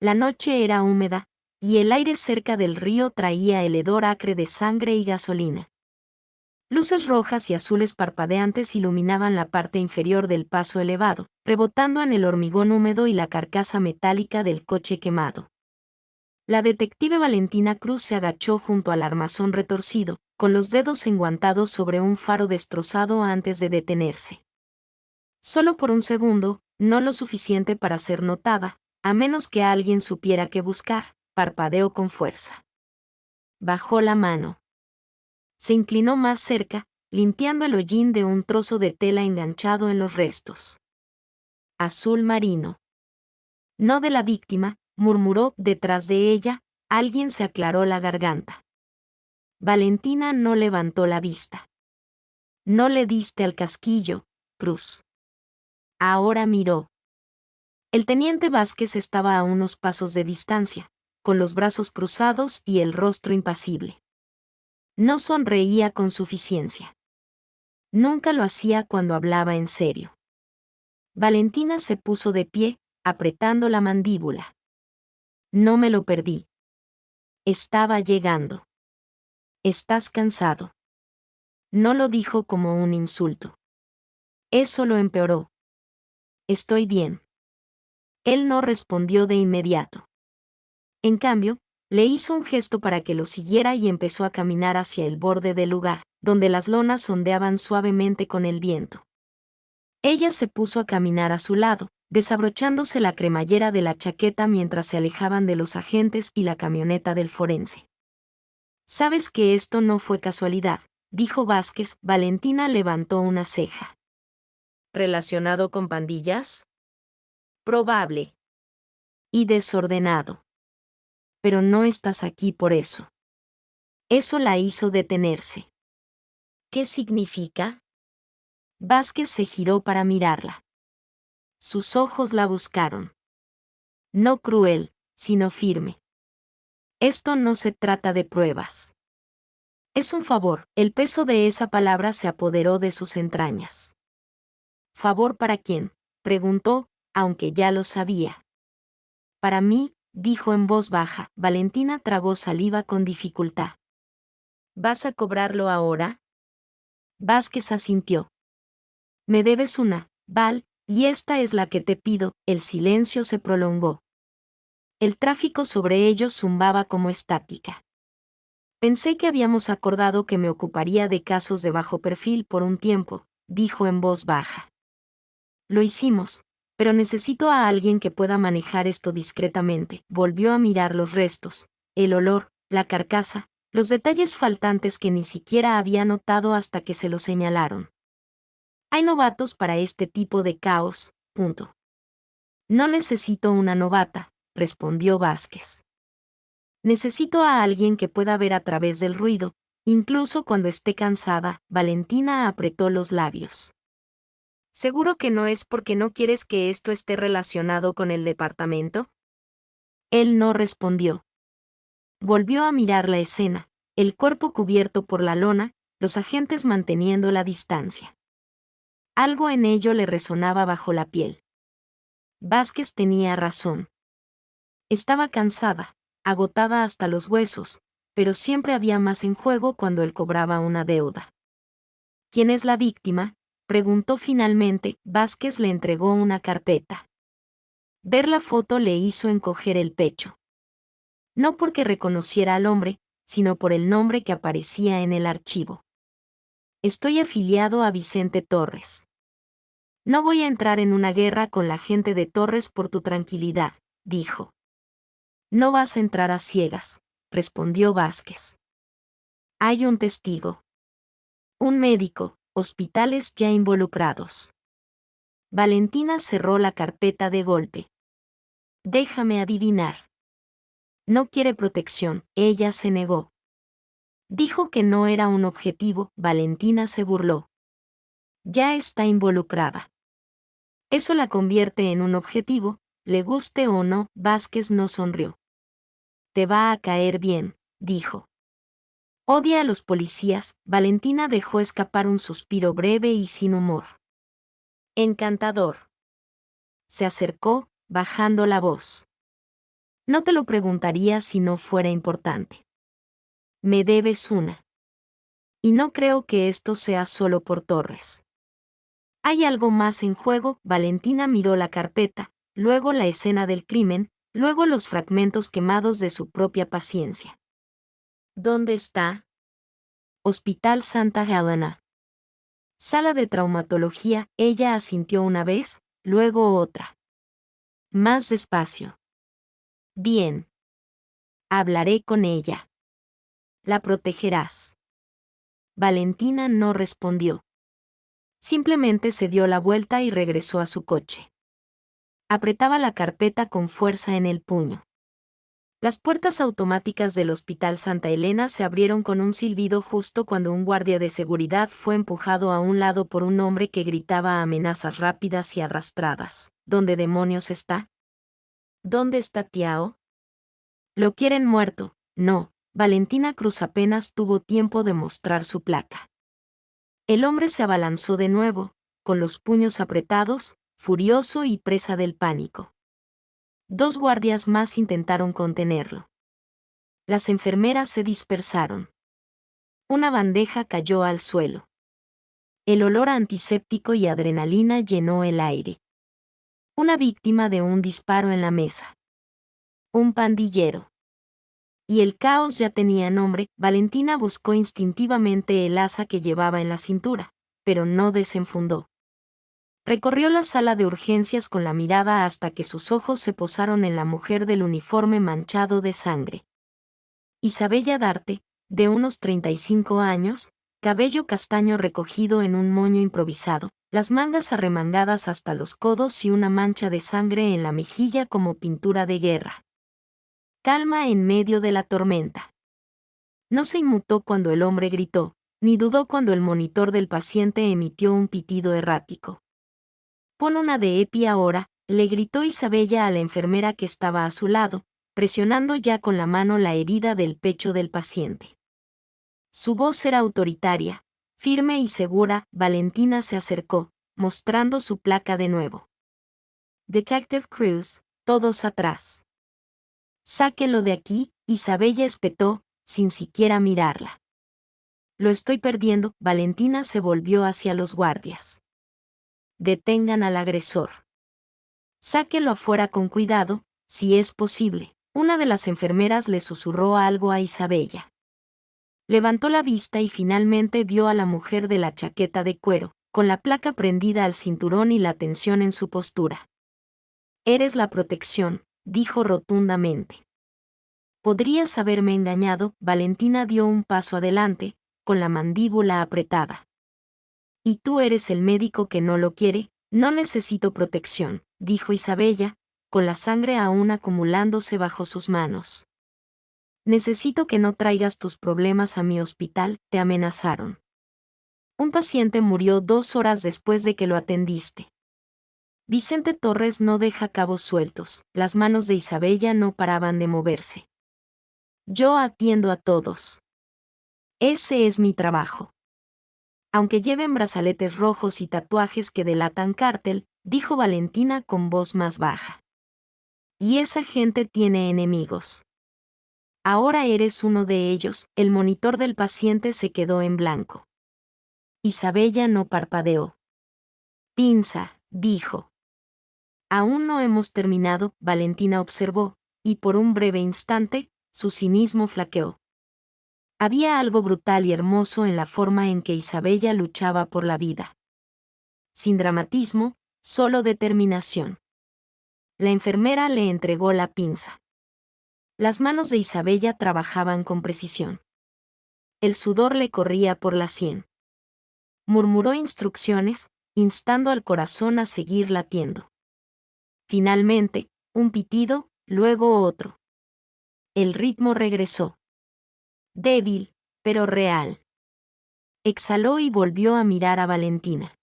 La noche era húmeda, y el aire cerca del río traía el hedor acre de sangre y gasolina. Luces rojas y azules parpadeantes iluminaban la parte inferior del paso elevado, rebotando en el hormigón húmedo y la carcasa metálica del coche quemado. La detective Valentina Cruz se agachó junto al armazón retorcido, con los dedos enguantados sobre un faro destrozado antes de detenerse. Solo por un segundo, no lo suficiente para ser notada, a menos que alguien supiera qué buscar, parpadeó con fuerza. Bajó la mano. Se inclinó más cerca, limpiando el hollín de un trozo de tela enganchado en los restos. Azul marino. No de la víctima, murmuró detrás de ella, alguien se aclaró la garganta. Valentina no levantó la vista. No le diste al casquillo, Cruz. Ahora miró. El teniente Vázquez estaba a unos pasos de distancia, con los brazos cruzados y el rostro impasible. No sonreía con suficiencia. Nunca lo hacía cuando hablaba en serio. Valentina se puso de pie, apretando la mandíbula. No me lo perdí. Estaba llegando. ¿Estás cansado? No lo dijo como un insulto. Eso lo empeoró. Estoy bien. Él no respondió de inmediato. En cambio, le hizo un gesto para que lo siguiera y empezó a caminar hacia el borde del lugar, donde las lonas ondeaban suavemente con el viento. Ella se puso a caminar a su lado, desabrochándose la cremallera de la chaqueta mientras se alejaban de los agentes y la camioneta del forense. «Sabes que esto no fue casualidad», dijo Vázquez. Valentina levantó una ceja. «¿Relacionado con pandillas?» «Probable. Y desordenado. Pero no estás aquí por eso». Eso la hizo detenerse. «¿Qué significa?» Vázquez se giró para mirarla. Sus ojos la buscaron. No cruel, sino firme. «Esto no se trata de pruebas. Es un favor». El peso de esa palabra se apoderó de sus entrañas. «¿Favor para quién?», preguntó, aunque ya lo sabía. «Para mí», dijo en voz baja. Valentina tragó saliva con dificultad. «¿Vas a cobrarlo ahora?» Vázquez asintió. «Me debes una, Val, y esta es la que te pido». El silencio se prolongó. El tráfico sobre ellos zumbaba como estática. «Pensé que habíamos acordado que me ocuparía de casos de bajo perfil por un tiempo», dijo en voz baja. «Lo hicimos, pero necesito a alguien que pueda manejar esto discretamente». Volvió a mirar los restos, el olor, la carcasa, los detalles faltantes que ni siquiera había notado hasta que se lo señalaron. «Hay novatos para este tipo de caos, punto». «No necesito una novata», respondió Vázquez. «Necesito a alguien que pueda ver a través del ruido, incluso cuando esté cansada». Valentina apretó los labios. «¿Seguro que no es porque no quieres que esto esté relacionado con el departamento?» Él no respondió. Volvió a mirar la escena, el cuerpo cubierto por la lona, los agentes manteniendo la distancia. Algo en ello le resonaba bajo la piel. Vázquez tenía razón. Estaba cansada, agotada hasta los huesos, pero siempre había más en juego cuando él cobraba una deuda. «¿Quién es la víctima?», preguntó finalmente. Vázquez le entregó una carpeta. Ver la foto le hizo encoger el pecho. No porque reconociera al hombre, sino por el nombre que aparecía en el archivo. «Estoy afiliado a Vicente Torres». «No voy a entrar en una guerra con la gente de Torres por tu tranquilidad», dijo. «No vas a entrar a ciegas», respondió Vázquez. «Hay un testigo. Un médico, hospitales ya involucrados». Valentina cerró la carpeta de golpe. «Déjame adivinar. No quiere protección». Ella se negó. Dijo que no era un objetivo. Valentina se burló. «Ya está involucrada. Eso la convierte en un objetivo, le guste o no». Vázquez no sonrió. «Te va a caer bien», dijo. «Odia a los policías». Valentina dejó escapar un suspiro breve y sin humor. «Encantador». Se acercó, bajando la voz. No te lo preguntaría si no fuera importante. Me debes una. Y no creo que esto sea solo por Torres. Hay algo más en juego. Valentina miró la carpeta, luego la escena del crimen, luego los fragmentos quemados de su propia paciencia. ¿Dónde está? Hospital Santa Helena. Sala de traumatología. Ella asintió una vez, luego otra. Más despacio. Bien. Hablaré con ella. La protegerás. Valentina no respondió. Simplemente se dio la vuelta y regresó a su coche. Apretaba la carpeta con fuerza en el puño. Las puertas automáticas del Hospital Santa Elena se abrieron con un silbido justo cuando un guardia de seguridad fue empujado a un lado por un hombre que gritaba amenazas rápidas y arrastradas. ¿Dónde demonios está? ¿Dónde está Tiao? Lo quieren muerto. No. Valentina Cruz apenas tuvo tiempo de mostrar su placa. El hombre se abalanzó de nuevo, con los puños apretados, furioso y presa del pánico. 2 guardias más intentaron contenerlo. Las enfermeras se dispersaron. Una bandeja cayó al suelo. El olor a antiséptico y adrenalina llenó el aire. Una víctima de un disparo en la mesa. Un pandillero. Y el caos ya tenía nombre. Valentina buscó instintivamente el asa que llevaba en la cintura, pero no desenfundó. Recorrió la sala de urgencias con la mirada hasta que sus ojos se posaron en la mujer del uniforme manchado de sangre. Isabella Darte, de unos 35 años, cabello castaño recogido en un moño improvisado, las mangas arremangadas hasta los codos y una mancha de sangre en la mejilla como pintura de guerra. Calma en medio de la tormenta. No se inmutó cuando el hombre gritó, ni dudó cuando el monitor del paciente emitió un pitido errático. Pon una de EPI ahora, le gritó Isabella a la enfermera que estaba a su lado, presionando ya con la mano la herida del pecho del paciente. Su voz era autoritaria, firme y segura. Valentina se acercó, mostrando su placa de nuevo. Detective Cruz, todos atrás. Sáquelo de aquí. Isabella espetó, sin siquiera mirarla. Lo estoy perdiendo. Valentina se volvió hacia los guardias. Detengan al agresor. Sáquelo afuera con cuidado, si es posible. Una de las enfermeras le susurró algo a Isabella. Levantó la vista y finalmente vio a la mujer de la chaqueta de cuero, con la placa prendida al cinturón y la tensión en su postura. Eres la protección, dijo rotundamente. Podrías haberme engañado. Valentina dio un paso adelante, con la mandíbula apretada. Y tú eres el médico que no lo quiere. No necesito protección, dijo Isabella, con la sangre aún acumulándose bajo sus manos. Necesito que no traigas tus problemas a mi hospital, te amenazaron. Un paciente murió 2 horas después de que lo atendiste. Vicente Torres no deja cabos sueltos. Las manos de Isabella no paraban de moverse. Yo atiendo a todos. Ese es mi trabajo. Aunque lleven brazaletes rojos y tatuajes que delatan cártel, dijo Valentina con voz más baja. Y esa gente tiene enemigos. Ahora eres uno de ellos. El monitor del paciente se quedó en blanco. Isabella no parpadeó. Pinza, dijo. Aún no hemos terminado, Valentina observó, y por un breve instante, su cinismo flaqueó. Había algo brutal y hermoso en la forma en que Isabella luchaba por la vida. Sin dramatismo, solo determinación. La enfermera le entregó la pinza. Las manos de Isabella trabajaban con precisión. El sudor le corría por la sien. Murmuró instrucciones, instando al corazón a seguir latiendo. Finalmente, un pitido, luego otro. El ritmo regresó. Débil, pero real. Exhaló y volvió a mirar a Valentina.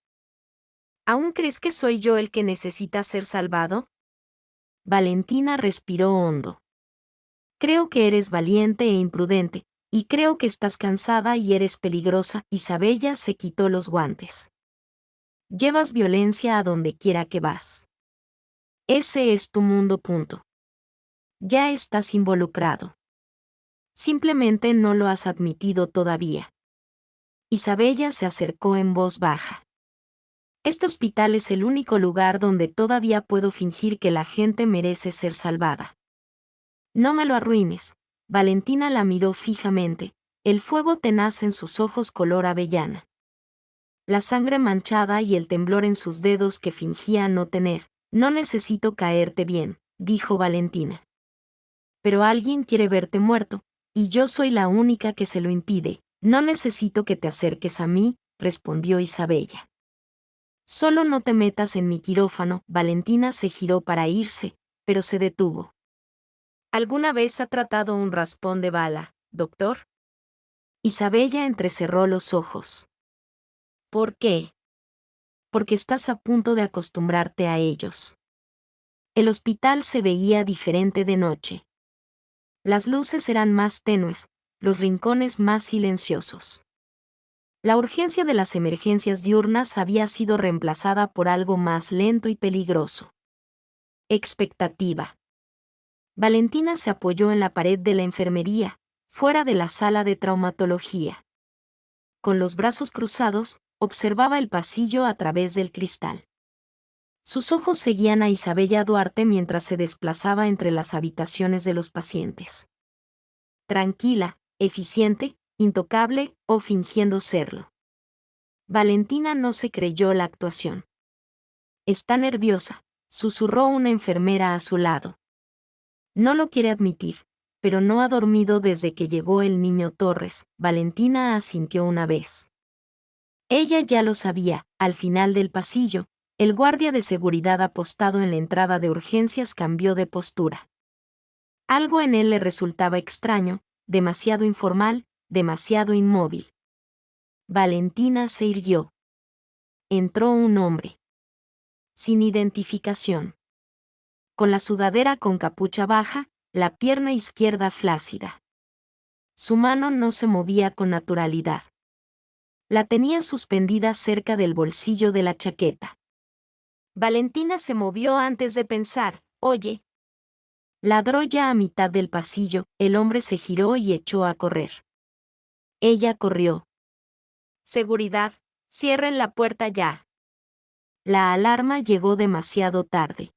¿Aún crees que soy yo el que necesita ser salvado? Valentina respiró hondo. Creo que eres valiente e imprudente, y creo que estás cansada y eres peligrosa. Isabella se quitó los guantes. Llevas violencia a donde quiera que vas. Ese es tu mundo. Ya estás involucrado. Simplemente no lo has admitido todavía. Isabella se acercó en voz baja. Este hospital es el único lugar donde todavía puedo fingir que la gente merece ser salvada. No me lo arruines. Valentina la miró fijamente, el fuego tenaz en sus ojos color avellana. La sangre manchada y el temblor en sus dedos que fingía no tener. No necesito caerte bien, dijo Valentina. Pero alguien quiere verte muerto, y yo soy la única que se lo impide. No necesito que te acerques a mí, respondió Isabella. Solo no te metas en mi quirófano. Valentina se giró para irse, pero se detuvo. ¿Alguna vez ha tratado un raspón de bala, doctor? Isabella entrecerró los ojos. ¿Por qué? Porque estás a punto de acostumbrarte a ellos. El hospital se veía diferente de noche. Las luces eran más tenues, los rincones más silenciosos. La urgencia de las emergencias diurnas había sido reemplazada por algo más lento y peligroso. Expectativa. Valentina se apoyó en la pared de la enfermería, fuera de la sala de traumatología. Con los brazos cruzados, observaba el pasillo a través del cristal. Sus ojos seguían a Isabella Duarte mientras se desplazaba entre las habitaciones de los pacientes. Tranquila, eficiente, intocable o fingiendo serlo. Valentina no se creyó la actuación. Está nerviosa, susurró una enfermera a su lado. No lo quiere admitir, pero no ha dormido desde que llegó el niño Torres. Valentina asintió una vez. Ella ya lo sabía. Al final del pasillo, el guardia de seguridad apostado en la entrada de urgencias cambió de postura. Algo en él le resultaba extraño, demasiado informal, demasiado inmóvil. Valentina se irguió. Entró un hombre. Sin identificación. Con la sudadera con capucha baja, la pierna izquierda flácida. Su mano no se movía con naturalidad. La tenía suspendida cerca del bolsillo de la chaqueta. Valentina se movió antes de pensar. Oye. Ladró ya a mitad del pasillo, el hombre se giró y echó a correr. Ella corrió. Seguridad, cierren la puerta ya. La alarma llegó demasiado tarde.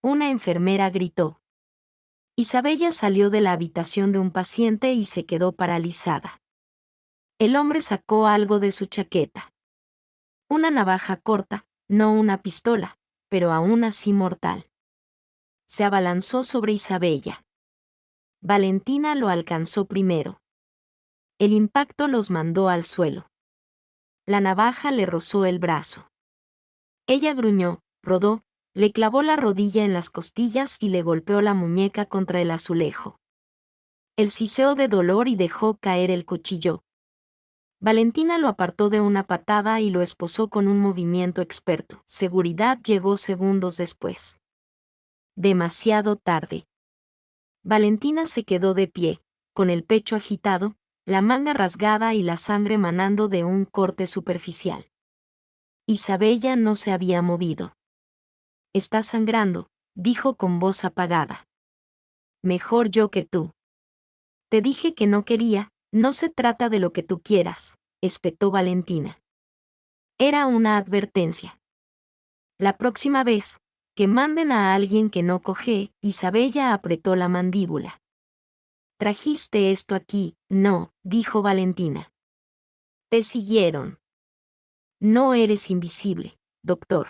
Una enfermera gritó. Isabella salió de la habitación de un paciente y se quedó paralizada. El hombre sacó algo de su chaqueta. Una navaja corta, no una pistola, pero aún así mortal. Se abalanzó sobre Isabella. Valentina lo alcanzó primero. El impacto los mandó al suelo. La navaja le rozó el brazo. Ella gruñó, rodó, le clavó la rodilla en las costillas y le golpeó la muñeca contra el azulejo. Él siseó de dolor y dejó caer el cuchillo. Valentina lo apartó de una patada y lo esposó con un movimiento experto. Seguridad llegó segundos después. Demasiado tarde. Valentina se quedó de pie, con el pecho agitado, la manga rasgada y la sangre manando de un corte superficial. Isabella no se había movido. Está sangrando, dijo con voz apagada. Mejor yo que tú. Te dije que no quería, no se trata de lo que tú quieras, espetó Valentina. Era una advertencia. La próxima vez, que manden a alguien que no coge. Isabella apretó la mandíbula. Trajiste esto aquí, no, dijo Valentina. Te siguieron. No eres invisible, doctor.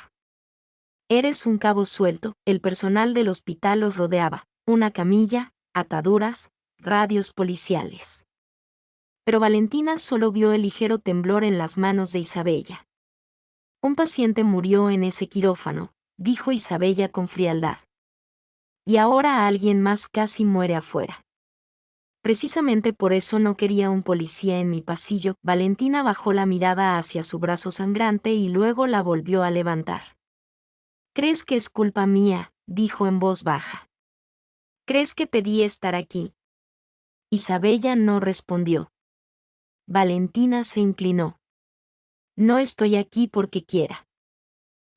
Eres un cabo suelto. El personal del hospital los rodeaba, una camilla, ataduras, radios policiales. Pero Valentina solo vio el ligero temblor en las manos de Isabella. Un paciente murió en ese quirófano, dijo Isabella con frialdad. Y ahora alguien más casi muere afuera. Precisamente por eso no quería un policía en mi pasillo. Valentina bajó la mirada hacia su brazo sangrante y luego la volvió a levantar. ¿Crees que es culpa mía?, dijo en voz baja. ¿Crees que pedí estar aquí? Isabella no respondió. Valentina se inclinó. No estoy aquí porque quiera.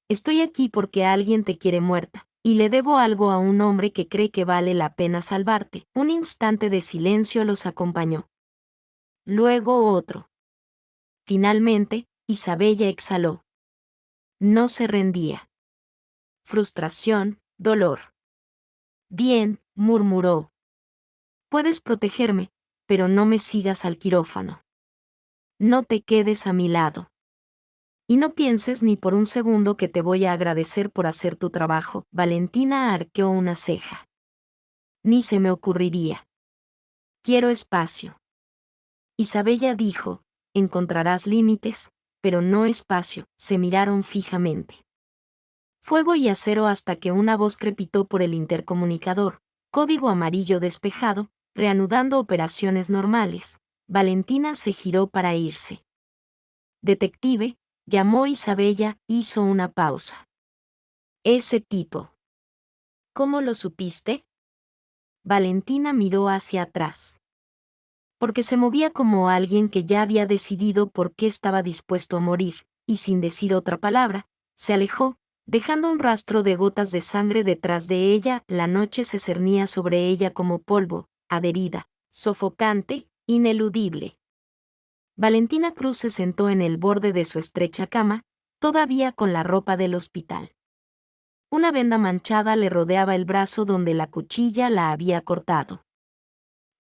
Estoy aquí porque alguien te quiere muerta, Y le debo algo a un hombre que cree que vale la pena salvarte. Un instante de silencio los acompañó. Luego otro. Finalmente, Isabella exhaló. No se rendía. Frustración, dolor. Bien, murmuró. Puedes protegerme, pero no me sigas al quirófano. No te quedes a mi lado. Y no pienses ni por un segundo que te voy a agradecer por hacer tu trabajo. Valentina arqueó una ceja. Ni se me ocurriría. Quiero espacio. Isabella dijo, encontrarás límites, pero no espacio. Se miraron fijamente. Fuego y acero hasta que una voz crepitó por el intercomunicador, código amarillo despejado, reanudando operaciones normales. Valentina se giró para irse. Detective, llamó Isabella, hizo una pausa. Ese tipo. ¿Cómo lo supiste? Valentina miró hacia atrás. Porque se movía como alguien que ya había decidido por qué estaba dispuesto a morir, y sin decir otra palabra, se alejó, dejando un rastro de gotas de sangre detrás de ella. La noche se cernía sobre ella como polvo, adherida, sofocante, ineludible. Valentina Cruz se sentó en el borde de su estrecha cama, todavía con la ropa del hospital. Una venda manchada le rodeaba el brazo donde la cuchilla la había cortado.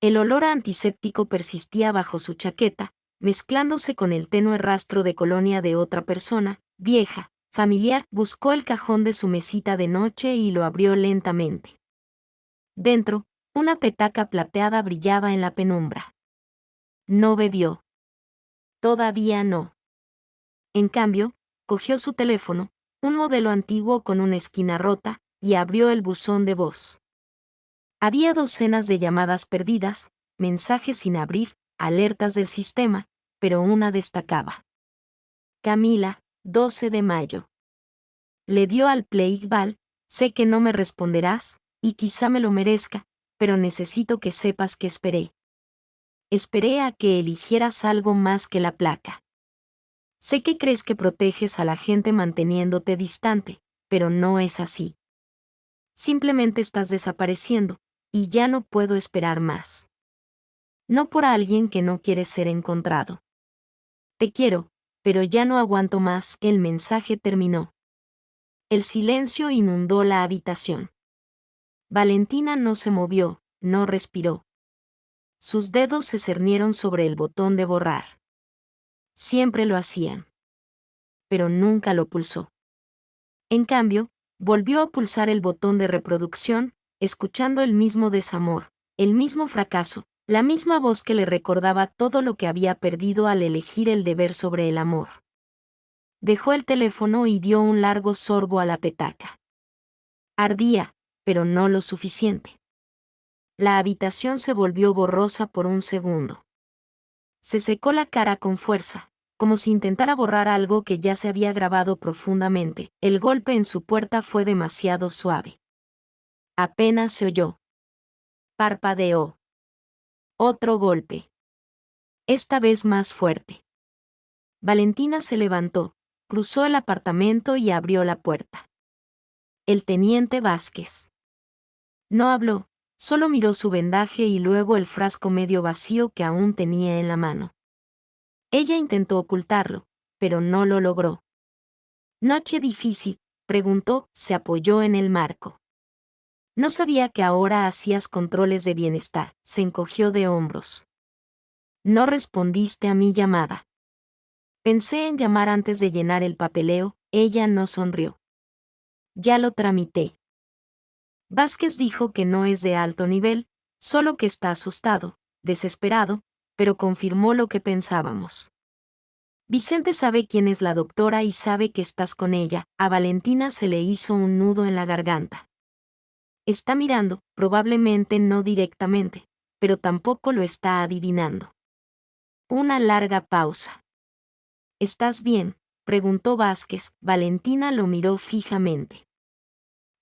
El olor a antiséptico persistía bajo su chaqueta, mezclándose con el tenue rastro de colonia de otra persona, vieja, familiar. Buscó el cajón de su mesita de noche y lo abrió lentamente. Dentro, una petaca plateada brillaba en la penumbra. No bebió. Todavía no. En cambio, cogió su teléfono, un modelo antiguo con una esquina rota, y abrió el buzón de voz. Había docenas de llamadas perdidas, mensajes sin abrir, alertas del sistema, pero una destacaba. Camila, 12 de mayo. Le dio al play. Val, sé que no me responderás, y quizá me lo merezca, pero necesito que sepas que esperé. Esperé a que eligieras algo más que la placa. Sé que crees que proteges a la gente manteniéndote distante, pero no es así. Simplemente estás desapareciendo, y ya no puedo esperar más. No por alguien que no quiere ser encontrado. Te quiero, pero ya no aguanto más. El mensaje terminó. El silencio inundó la habitación. Valentina no se movió, no respiró. Sus dedos se cernieron sobre el botón de borrar. Siempre lo hacían. Pero nunca lo pulsó. En cambio, volvió a pulsar el botón de reproducción, escuchando el mismo desamor, el mismo fracaso, la misma voz que le recordaba todo lo que había perdido al elegir el deber sobre el amor. Dejó el teléfono y dio un largo sorbo a la petaca. Ardía, pero no lo suficiente. La habitación se volvió borrosa por un segundo. Se secó la cara con fuerza, como si intentara borrar algo que ya se había grabado profundamente. El golpe en su puerta fue demasiado suave. Apenas se oyó. Parpadeó. Otro golpe. Esta vez más fuerte. Valentina se levantó, cruzó el apartamento y abrió la puerta. El teniente Vázquez. No habló, solo miró su vendaje y luego el frasco medio vacío que aún tenía en la mano. Ella intentó ocultarlo, pero no lo logró. ¿Noche difícil?, preguntó. Se apoyó en el marco. No sabía que ahora hacías controles de bienestar. Se encogió de hombros. No respondiste a mi llamada. Pensé en llamar antes de llenar el papeleo. Ella no sonrió. Ya lo tramité. Vázquez dijo que no es de alto nivel, solo que está asustado, desesperado, pero confirmó lo que pensábamos. Vicente sabe quién es la doctora y sabe que estás con ella. A Valentina se le hizo un nudo en la garganta. Está mirando, probablemente no directamente, pero tampoco lo está adivinando. Una larga pausa. ¿Estás bien?, preguntó Vázquez. Valentina lo miró fijamente.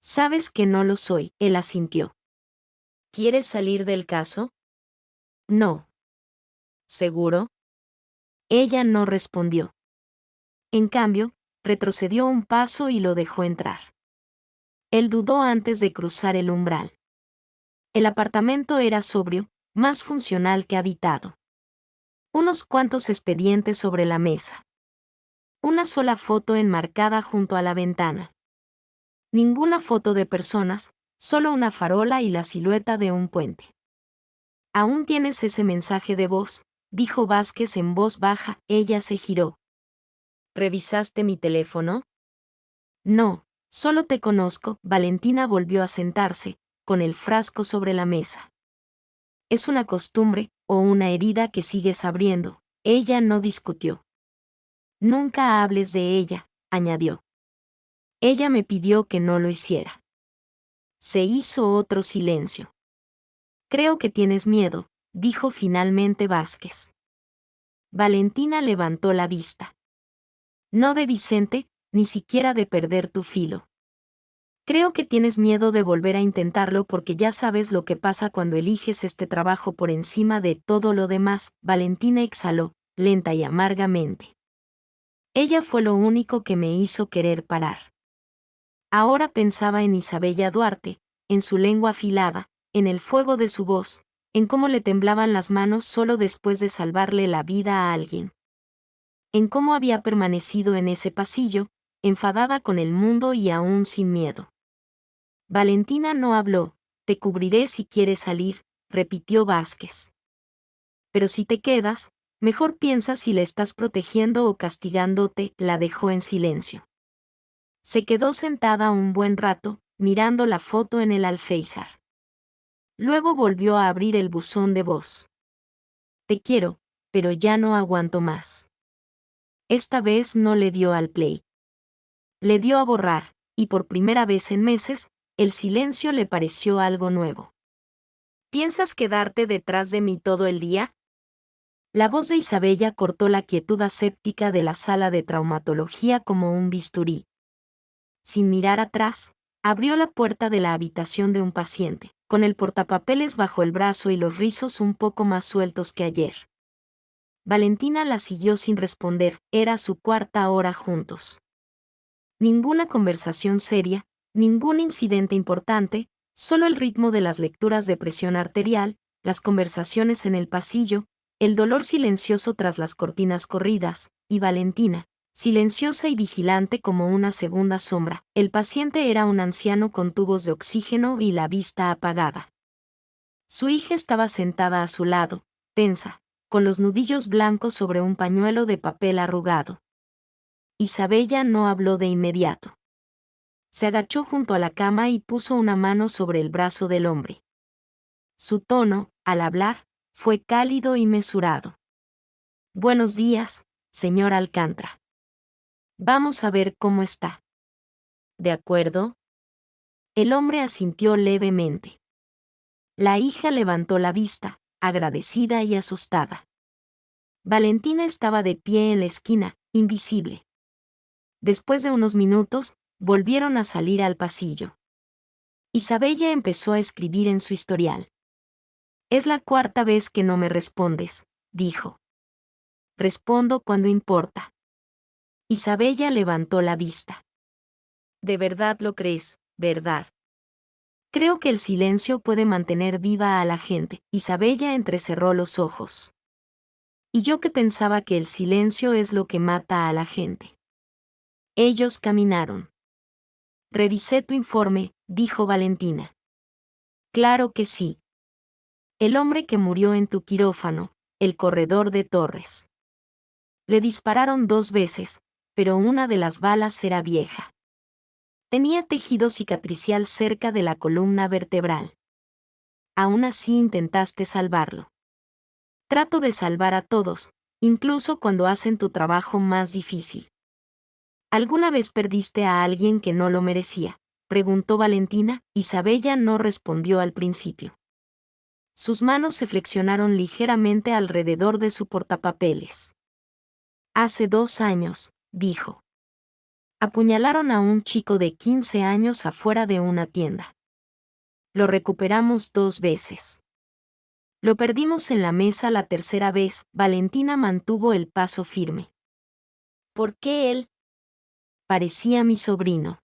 Sabes que no lo soy, él asintió. ¿Quieres salir del caso? No. ¿Seguro? Ella no respondió. En cambio, retrocedió un paso y lo dejó entrar. Él dudó antes de cruzar el umbral. El apartamento era sobrio, más funcional que habitado. Unos cuantos expedientes sobre la mesa. Una sola foto enmarcada junto a la ventana. Ninguna foto de personas, solo una farola y la silueta de un puente. «¿Aún tienes ese mensaje de voz?», dijo Vázquez en voz baja. Ella se giró. «¿Revisaste mi teléfono?». «No, solo te conozco». Valentina volvió a sentarse, con el frasco sobre la mesa. «Es una costumbre, o una herida que sigues abriendo». Ella no discutió. «Nunca hables de ella», añadió. «Ella me pidió que no lo hiciera». Se hizo otro silencio. «Creo que tienes miedo», dijo finalmente Vázquez. Valentina levantó la vista. «No de Vicente, ni siquiera de perder tu filo. Creo que tienes miedo de volver a intentarlo porque ya sabes lo que pasa cuando eliges este trabajo por encima de todo lo demás». Valentina exhaló, lenta y amargamente. «Ella fue lo único que me hizo querer parar». Ahora pensaba en Isabella Duarte, en su lengua afilada, en el fuego de su voz, en cómo le temblaban las manos solo después de salvarle la vida a alguien. En cómo había permanecido en ese pasillo, enfadada con el mundo y aún sin miedo. Valentina no habló. «Te cubriré si quieres salir», repitió Vázquez. «Pero si te quedas, mejor piensa si le estás protegiendo o castigándote». La dejó en silencio. Se quedó sentada un buen rato, mirando la foto en el alféizar. Luego volvió a abrir el buzón de voz. «Te quiero, pero ya no aguanto más». Esta vez no le dio al play. Le dio a borrar, y por primera vez en meses, el silencio le pareció algo nuevo. «¿Piensas quedarte detrás de mí todo el día?». La voz de Isabella cortó la quietud aséptica de la sala de traumatología como un bisturí. Sin mirar atrás, abrió la puerta de la habitación de un paciente, con el portapapeles bajo el brazo y los rizos un poco más sueltos que ayer. Valentina la siguió sin responder. Era su cuarta hora juntos. Ninguna conversación seria, ningún incidente importante, solo el ritmo de las lecturas de presión arterial, las conversaciones en el pasillo, el dolor silencioso tras las cortinas corridas, y Valentina, silenciosa y vigilante como una segunda sombra. El paciente era un anciano con tubos de oxígeno y la vista apagada. Su hija estaba sentada a su lado, tensa, con los nudillos blancos sobre un pañuelo de papel arrugado. Isabella no habló de inmediato. Se agachó junto a la cama y puso una mano sobre el brazo del hombre. Su tono, al hablar, fue cálido y mesurado. «Buenos días, señor Alcántara. Vamos a ver cómo está». «¿De acuerdo?». El hombre asintió levemente. La hija levantó la vista, agradecida y asustada. Valentina estaba de pie en la esquina, invisible. Después de unos minutos, volvieron a salir al pasillo. Isabella empezó a escribir en su historial. «Es la cuarta vez que no me respondes», dijo. «Respondo cuando importa». Isabella levantó la vista. «¿De verdad lo crees, verdad?». «Creo que el silencio puede mantener viva a la gente». Isabella entrecerró los ojos. «Y yo que pensaba que el silencio es lo que mata a la gente». Ellos caminaron. «Revisé tu informe», dijo Valentina. «Claro que sí. El hombre que murió en tu quirófano, el corredor de Torres. Le dispararon 2 veces, pero una de las balas era vieja. Tenía tejido cicatricial cerca de la columna vertebral. Aún así intentaste salvarlo. Trato de salvar a todos, incluso cuando hacen tu trabajo más difícil». «¿Alguna vez perdiste a alguien que no lo merecía?», preguntó Valentina. Isabella no respondió al principio. Sus manos se flexionaron ligeramente alrededor de su portapapeles. «Hace 2 años», dijo. «Apuñalaron a un chico de 15 años afuera de una tienda. Lo recuperamos 2 veces. Lo perdimos en la mesa la tercera vez». Valentina mantuvo el paso firme. «¿Por qué él?». «Parecía mi sobrino».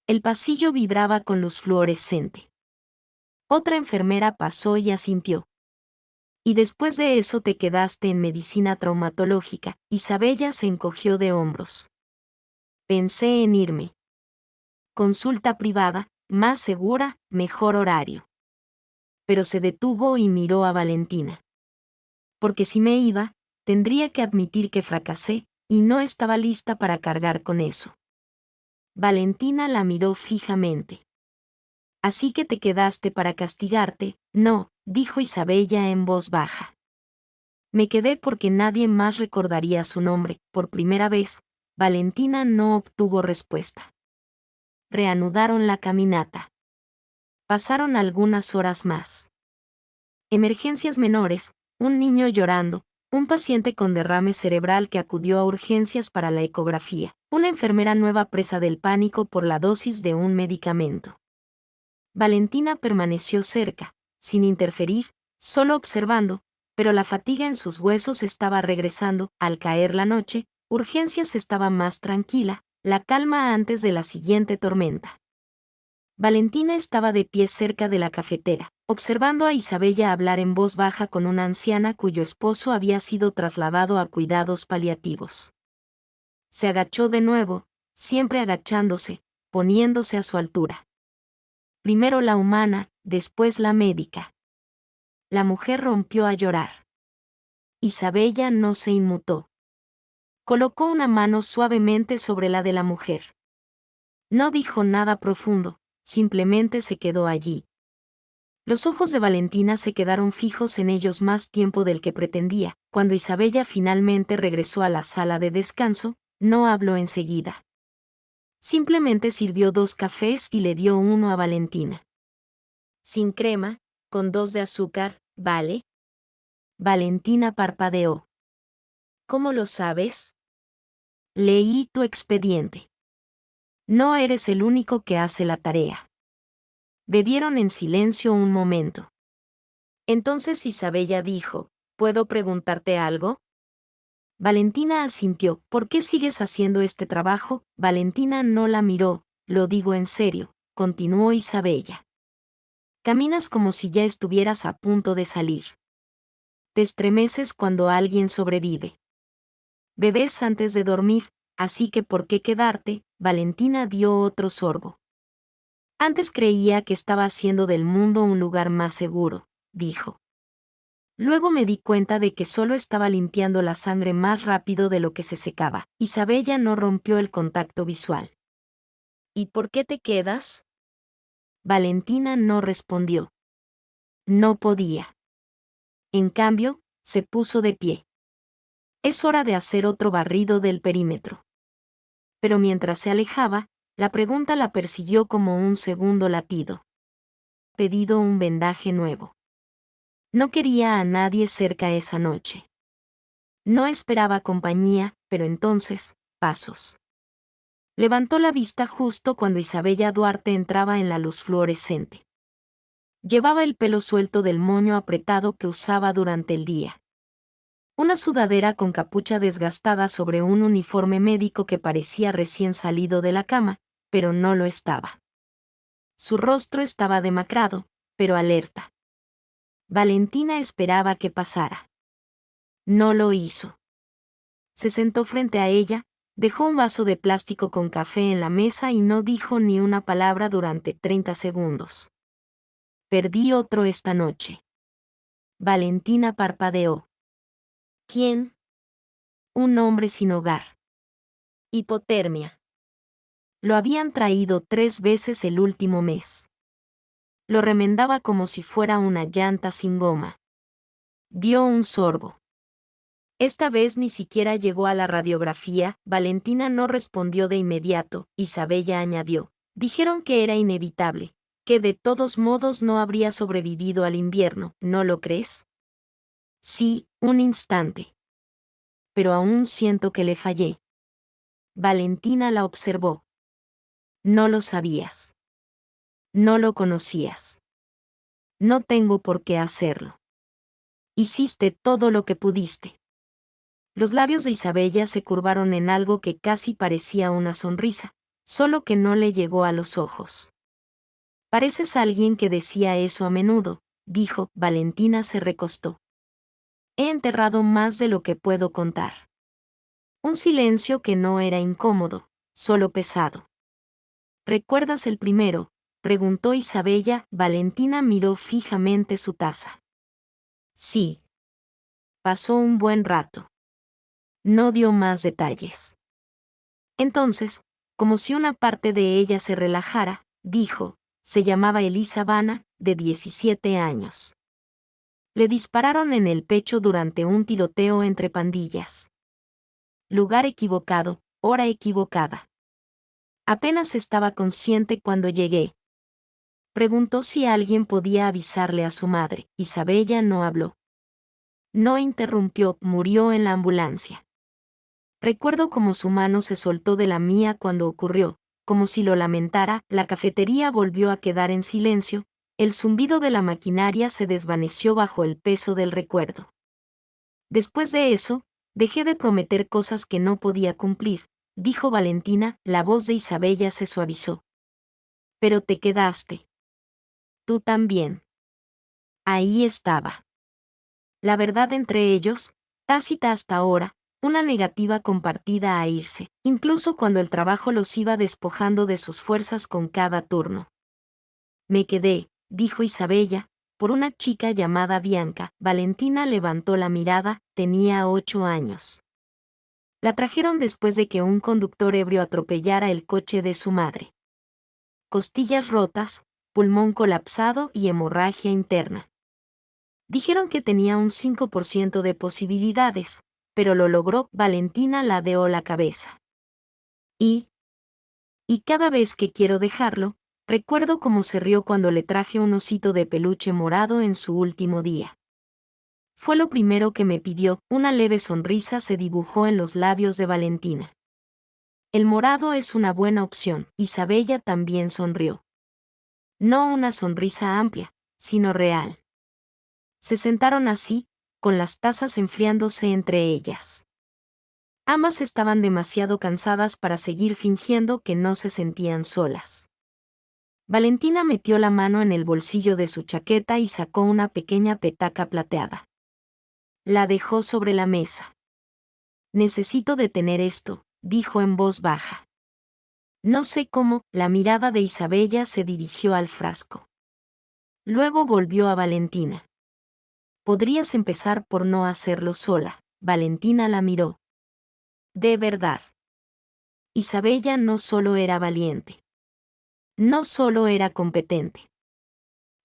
El pasillo vibraba con luz fluorescente. Otra enfermera pasó y asintió. Y después de eso te quedaste en medicina traumatológica. Isabella se encogió de hombros. Pensé en irme. Consulta privada, más segura, mejor horario. Pero se detuvo y miró a Valentina. Porque si me iba, tendría que admitir que fracasé, y no estaba lista para cargar con eso. Valentina la miró fijamente. Así que te quedaste para castigarte. No, dijo Isabella en voz baja. Me quedé porque nadie más recordaría su nombre. Por primera vez, Valentina no obtuvo respuesta. Reanudaron la caminata. Pasaron algunas horas más. Emergencias menores, un niño llorando, un paciente con derrame cerebral que acudió a urgencias para la ecografía, una enfermera nueva presa del pánico por la dosis de un medicamento. Valentina permaneció cerca, sin interferir, solo observando, pero la fatiga en sus huesos estaba regresando. Al caer la noche, urgencias estaba más tranquila, la calma antes de la siguiente tormenta. Valentina estaba de pie cerca de la cafetera, observando a Isabella hablar en voz baja con una anciana cuyo esposo había sido trasladado a cuidados paliativos. Se agachó de nuevo, siempre agachándose, poniéndose a su altura. Primero la humana, después la médica. La mujer rompió a llorar. Isabella no se inmutó. Colocó una mano suavemente sobre la de la mujer. No dijo nada profundo, simplemente se quedó allí. Los ojos de Valentina se quedaron fijos en ellos más tiempo del que pretendía. Cuando Isabella finalmente regresó a la sala de descanso, no habló enseguida. Simplemente sirvió 2 cafés y le dio uno a Valentina. Sin crema, con 2 de azúcar, ¿vale? Valentina parpadeó. ¿Cómo lo sabes? Leí tu expediente. No eres el único que hace la tarea. Bebieron en silencio un momento. Entonces Isabella dijo, ¿puedo preguntarte algo? Valentina asintió. ¿Por qué sigues haciendo este trabajo? Valentina no la miró. Lo digo en serio, continuó Isabella. Caminas como si ya estuvieras a punto de salir. Te estremeces cuando alguien sobrevive. Bebes antes de dormir, así que ¿por qué quedarte? Valentina dio otro sorbo. Antes creía que estaba haciendo del mundo un lugar más seguro, dijo. Luego me di cuenta de que solo estaba limpiando la sangre más rápido de lo que se secaba. Isabella no rompió el contacto visual. ¿Y por qué te quedas? Valentina no respondió. No podía. En cambio, se puso de pie. Es hora de hacer otro barrido del perímetro. Pero mientras se alejaba, la pregunta la persiguió como un segundo latido. Pedido un vendaje nuevo. No quería a nadie cerca esa noche. No esperaba compañía, pero entonces, pasos. Levantó la vista justo cuando Isabella Duarte entraba en la luz fluorescente. Llevaba el pelo suelto del moño apretado que usaba durante el día. Una sudadera con capucha desgastada sobre un uniforme médico que parecía recién salido de la cama, pero no lo estaba. Su rostro estaba demacrado, pero alerta. Valentina esperaba que pasara. No lo hizo. Se sentó frente a ella, dejó un vaso de plástico con café en la mesa y no dijo ni una palabra durante 30 segundos. Perdí otro esta noche. Valentina parpadeó. ¿Quién? Un hombre sin hogar. Hipotermia. Lo habían traído 3 veces el último mes. Lo remendaba como si fuera una llanta sin goma. Dio un sorbo. Esta vez ni siquiera llegó a la radiografía. Valentina no respondió de inmediato. Isabella añadió. Dijeron que era inevitable, que de todos modos no habría sobrevivido al invierno, ¿no lo crees? Sí, un instante. Pero aún siento que le fallé. Valentina la observó. No lo sabías. No lo conocías. No tengo por qué hacerlo. Hiciste todo lo que pudiste. Los labios de Isabella se curvaron en algo que casi parecía una sonrisa. solo que no le llegó a los ojos. Pareces alguien que decía eso a menudo, dijo. Valentina se recostó. He enterrado más de lo que puedo contar. Un silencio que no era incómodo, solo pesado. ¿Recuerdas el primero?, preguntó Isabella. Valentina miró fijamente su taza. Sí. Pasó un buen rato. No dio más detalles. Entonces, como si una parte de ella se relajara, dijo, se llamaba Elisa Vana, de 17 años. Le dispararon en el pecho durante un tiroteo entre pandillas. Lugar equivocado, hora equivocada. Apenas estaba consciente cuando llegué. Preguntó si alguien podía avisarle a su madre. Isabella no habló. No interrumpió, murió en la ambulancia. Recuerdo cómo su mano se soltó de la mía cuando ocurrió, como si lo lamentara. La cafetería volvió a quedar en silencio, el zumbido de la maquinaria se desvaneció bajo el peso del recuerdo. Después de eso, dejé de prometer cosas que no podía cumplir, dijo Valentina. La voz de Isabella se suavizó. Pero te quedaste. Tú también. Ahí estaba. La verdad entre ellos, tácita hasta ahora, una negativa compartida a irse, incluso cuando el trabajo los iba despojando de sus fuerzas con cada turno. Me quedé, dijo Isabella, por una chica llamada Bianca. Valentina levantó la mirada. Tenía 8 años. La trajeron después de que un conductor ebrio atropellara el coche de su madre. Costillas rotas, pulmón colapsado y hemorragia interna. Dijeron que tenía un 5% de posibilidades, pero lo logró. Valentina ladeó la cabeza. Y cada vez que quiero dejarlo, recuerdo cómo se rió cuando le traje un osito de peluche morado en su último día. Fue lo primero que me pidió. Una leve sonrisa se dibujó en los labios de Valentina. El morado es una buena opción. Isabella también sonrió. No una sonrisa amplia, sino real. Se sentaron así, con las tazas enfriándose entre ellas. Ambas estaban demasiado cansadas para seguir fingiendo que no se sentían solas. Valentina metió la mano en el bolsillo de su chaqueta y sacó una pequeña petaca plateada. La dejó sobre la mesa. Necesito detener esto, dijo en voz baja. No sé cómo. La mirada de Isabella se dirigió al frasco. Luego volvió a Valentina. Podrías empezar por no hacerlo sola. Valentina la miró. De verdad. Isabella no solo era valiente. No solo era competente.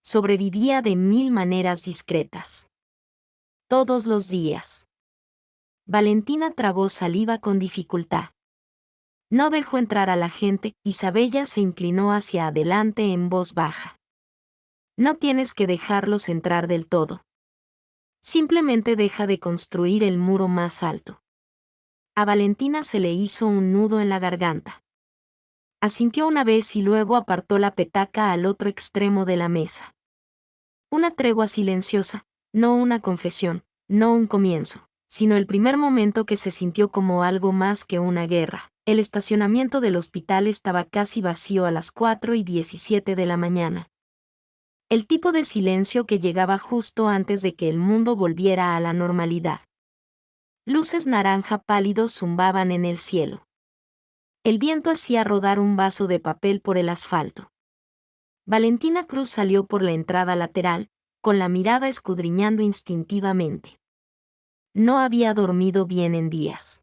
Sobrevivía de 1000 maneras discretas. Todos los días. Valentina tragó saliva con dificultad. No dejó entrar a la gente. Isabella se inclinó hacia adelante en voz baja. No tienes que dejarlos entrar del todo. Simplemente deja de construir el muro más alto. A Valentina se le hizo un nudo en la garganta. Asintió una vez y luego apartó la petaca al otro extremo de la mesa. Una tregua silenciosa, no una confesión, no un comienzo, sino el primer momento que se sintió como algo más que una guerra. El estacionamiento del hospital estaba casi vacío a las 4:17 de la mañana. El tipo de silencio que llegaba justo antes de que el mundo volviera a la normalidad. Luces naranja pálidos zumbaban en el cielo. El viento hacía rodar un vaso de papel por el asfalto. Valentina Cruz salió por la entrada lateral, con la mirada escudriñando instintivamente. No había dormido bien en días.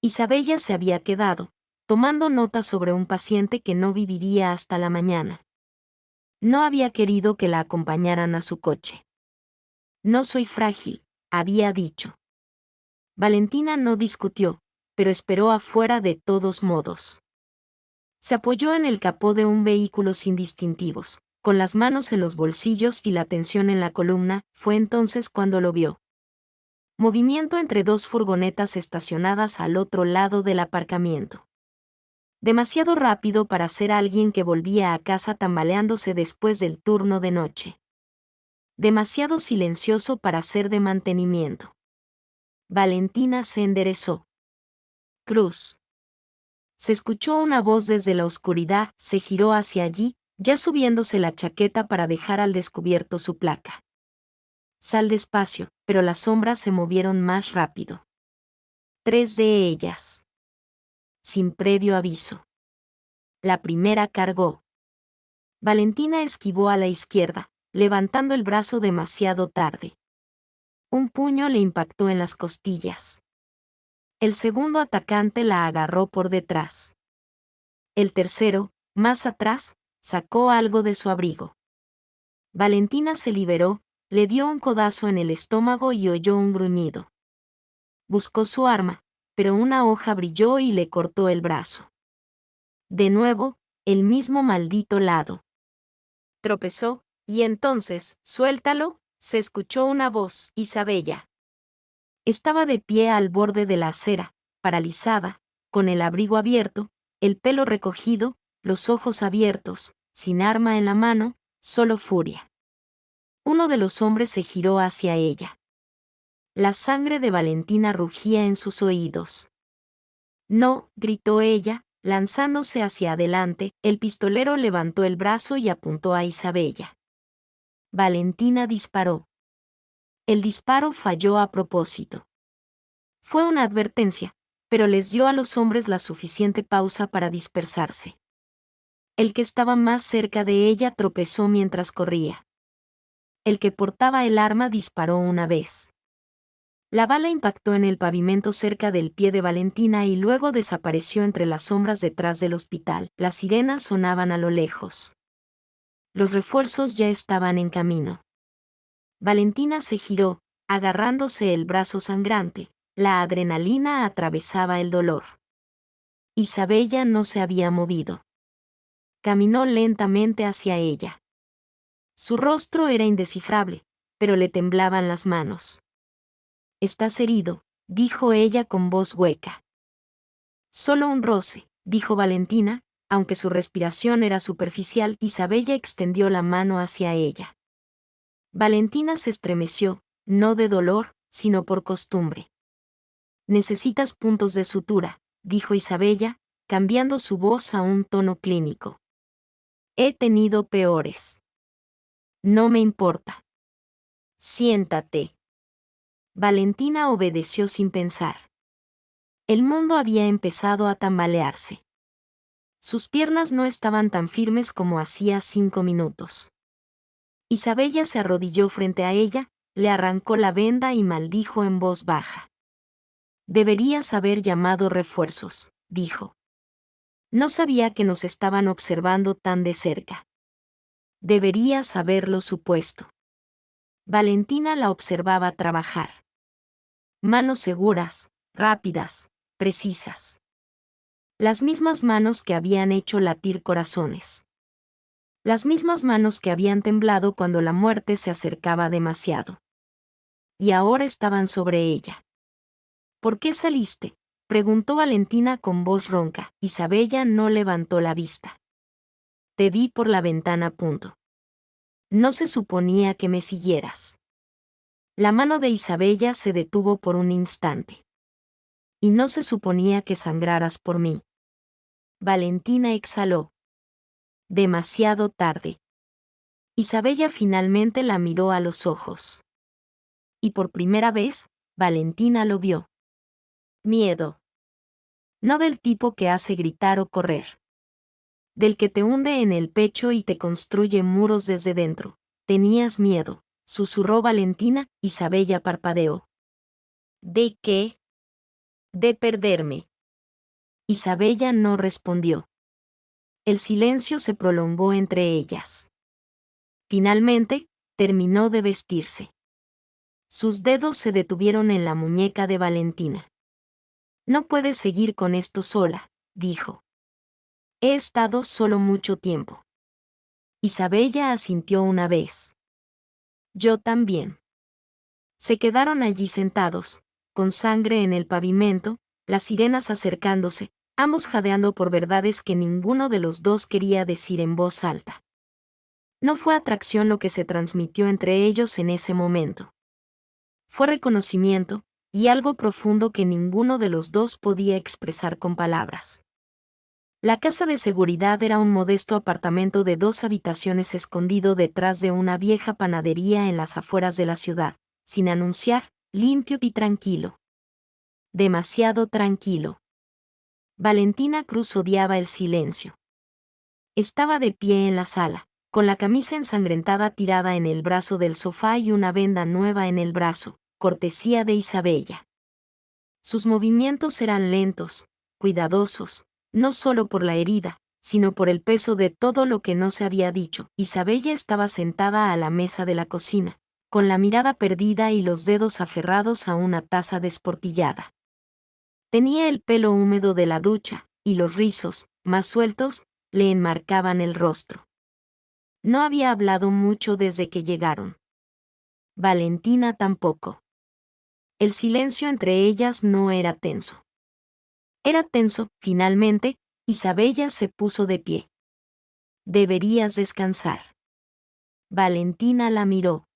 Isabella se había quedado, tomando notas sobre un paciente que no viviría hasta la mañana. No había querido que la acompañaran a su coche. No soy frágil, había dicho. Valentina no discutió, pero esperó afuera de todos modos. Se apoyó en el capó de un vehículo sin distintivos, con las manos en los bolsillos y la tensión en la columna. Fue entonces cuando lo vio. Movimiento entre 2 furgonetas estacionadas al otro lado del aparcamiento. Demasiado rápido para ser alguien que volvía a casa tambaleándose después del turno de noche. Demasiado silencioso para ser de mantenimiento. Valentina se enderezó. Cruz. Se escuchó una voz desde la oscuridad, se giró hacia allí, ya subiéndose la chaqueta para dejar al descubierto su placa. Sal despacio, pero las sombras se movieron más rápido. 3 de ellas. Sin previo aviso. La primera cargó. Valentina esquivó a la izquierda, levantando el brazo demasiado tarde. Un puño le impactó en las costillas. El segundo atacante la agarró por detrás. El tercero, más atrás, sacó algo de su abrigo. Valentina se liberó, le dio un codazo en el estómago y oyó un gruñido. Buscó su arma, pero una hoja brilló y le cortó el brazo. De nuevo, el mismo maldito lado. Tropezó, y entonces, suéltalo, se escuchó una voz, Isabella. Estaba de pie al borde de la acera, paralizada, con el abrigo abierto, el pelo recogido, los ojos abiertos, sin arma en la mano, solo furia. Uno de los hombres se giró hacia ella. La sangre de Valentina rugía en sus oídos. No, gritó ella, lanzándose hacia adelante, el pistolero levantó el brazo y apuntó a Isabella. Valentina disparó. El disparo falló a propósito. Fue una advertencia, pero les dio a los hombres la suficiente pausa para dispersarse. El que estaba más cerca de ella tropezó mientras corría. El que portaba el arma disparó una vez. La bala impactó en el pavimento cerca del pie de Valentina y luego desapareció entre las sombras detrás del hospital. Las sirenas sonaban a lo lejos. Los refuerzos ya estaban en camino. Valentina se giró, agarrándose el brazo sangrante. La adrenalina atravesaba el dolor. Isabella no se había movido. Caminó lentamente hacia ella. Su rostro era indescifrable, pero le temblaban las manos. «Estás herido», dijo ella con voz hueca. «Solo un roce», dijo Valentina, aunque su respiración era superficial. Isabella extendió la mano hacia ella. Valentina se estremeció, no de dolor, sino por costumbre. «Necesitas puntos de sutura», dijo Isabella, cambiando su voz a un tono clínico. «He tenido peores». «No me importa». «Siéntate». Valentina obedeció sin pensar. El mundo había empezado a tambalearse. Sus piernas no estaban tan firmes como hacía 5 minutos. Isabella se arrodilló frente a ella, le arrancó la venda y maldijo en voz baja. «Deberías haber llamado refuerzos», dijo. «No sabía que nos estaban observando tan de cerca». «Deberías haberlo supuesto». Valentina la observaba trabajar. Manos seguras, rápidas, precisas. Las mismas manos que habían hecho latir corazones. Las mismas manos que habían temblado cuando la muerte se acercaba demasiado. Y ahora estaban sobre ella. «¿Por qué saliste?», preguntó Valentina con voz ronca. Isabella no levantó la vista. «Te vi por la ventana. No se suponía que me siguieras». La mano de Isabella se detuvo por un instante. «Y no se suponía que sangraras por mí». Valentina exhaló. Demasiado tarde. Isabella finalmente la miró a los ojos. Y por primera vez, Valentina lo vio. Miedo. No del tipo que hace gritar o correr. Del que te hunde en el pecho y te construye muros desde dentro. «Tenías miedo», susurró Valentina. Isabella parpadeó. «¿De qué?» «De perderme». Isabella no respondió. El silencio se prolongó entre ellas. Finalmente, terminó de vestirse. Sus dedos se detuvieron en la muñeca de Valentina. «No puedes seguir con esto sola», dijo. «He estado solo mucho tiempo». Isabella asintió una vez. «Yo también». Se quedaron allí sentados, con sangre en el pavimento, las sirenas acercándose, ambos jadeando por verdades que ninguno de los dos quería decir en voz alta. No fue atracción lo que se transmitió entre ellos en ese momento. Fue reconocimiento, y algo profundo que ninguno de los dos podía expresar con palabras. La casa de seguridad era un modesto apartamento de 2 habitaciones escondido detrás de una vieja panadería en las afueras de la ciudad, sin anunciar, limpio y tranquilo. Demasiado tranquilo. Valentina Cruz odiaba el silencio. Estaba de pie en la sala, con la camisa ensangrentada tirada en el brazo del sofá y una venda nueva en el brazo, cortesía de Isabella. Sus movimientos eran lentos, cuidadosos, no solo por la herida, sino por el peso de todo lo que no se había dicho. Isabella estaba sentada a la mesa de la cocina, con la mirada perdida y los dedos aferrados a una taza desportillada. Tenía el pelo húmedo de la ducha, y los rizos, más sueltos, le enmarcaban el rostro. No había hablado mucho desde que llegaron. Valentina tampoco. El silencio entre ellas no era tenso. Era tenso, finalmente, Isabella se puso de pie. Deberías descansar. Valentina la miró.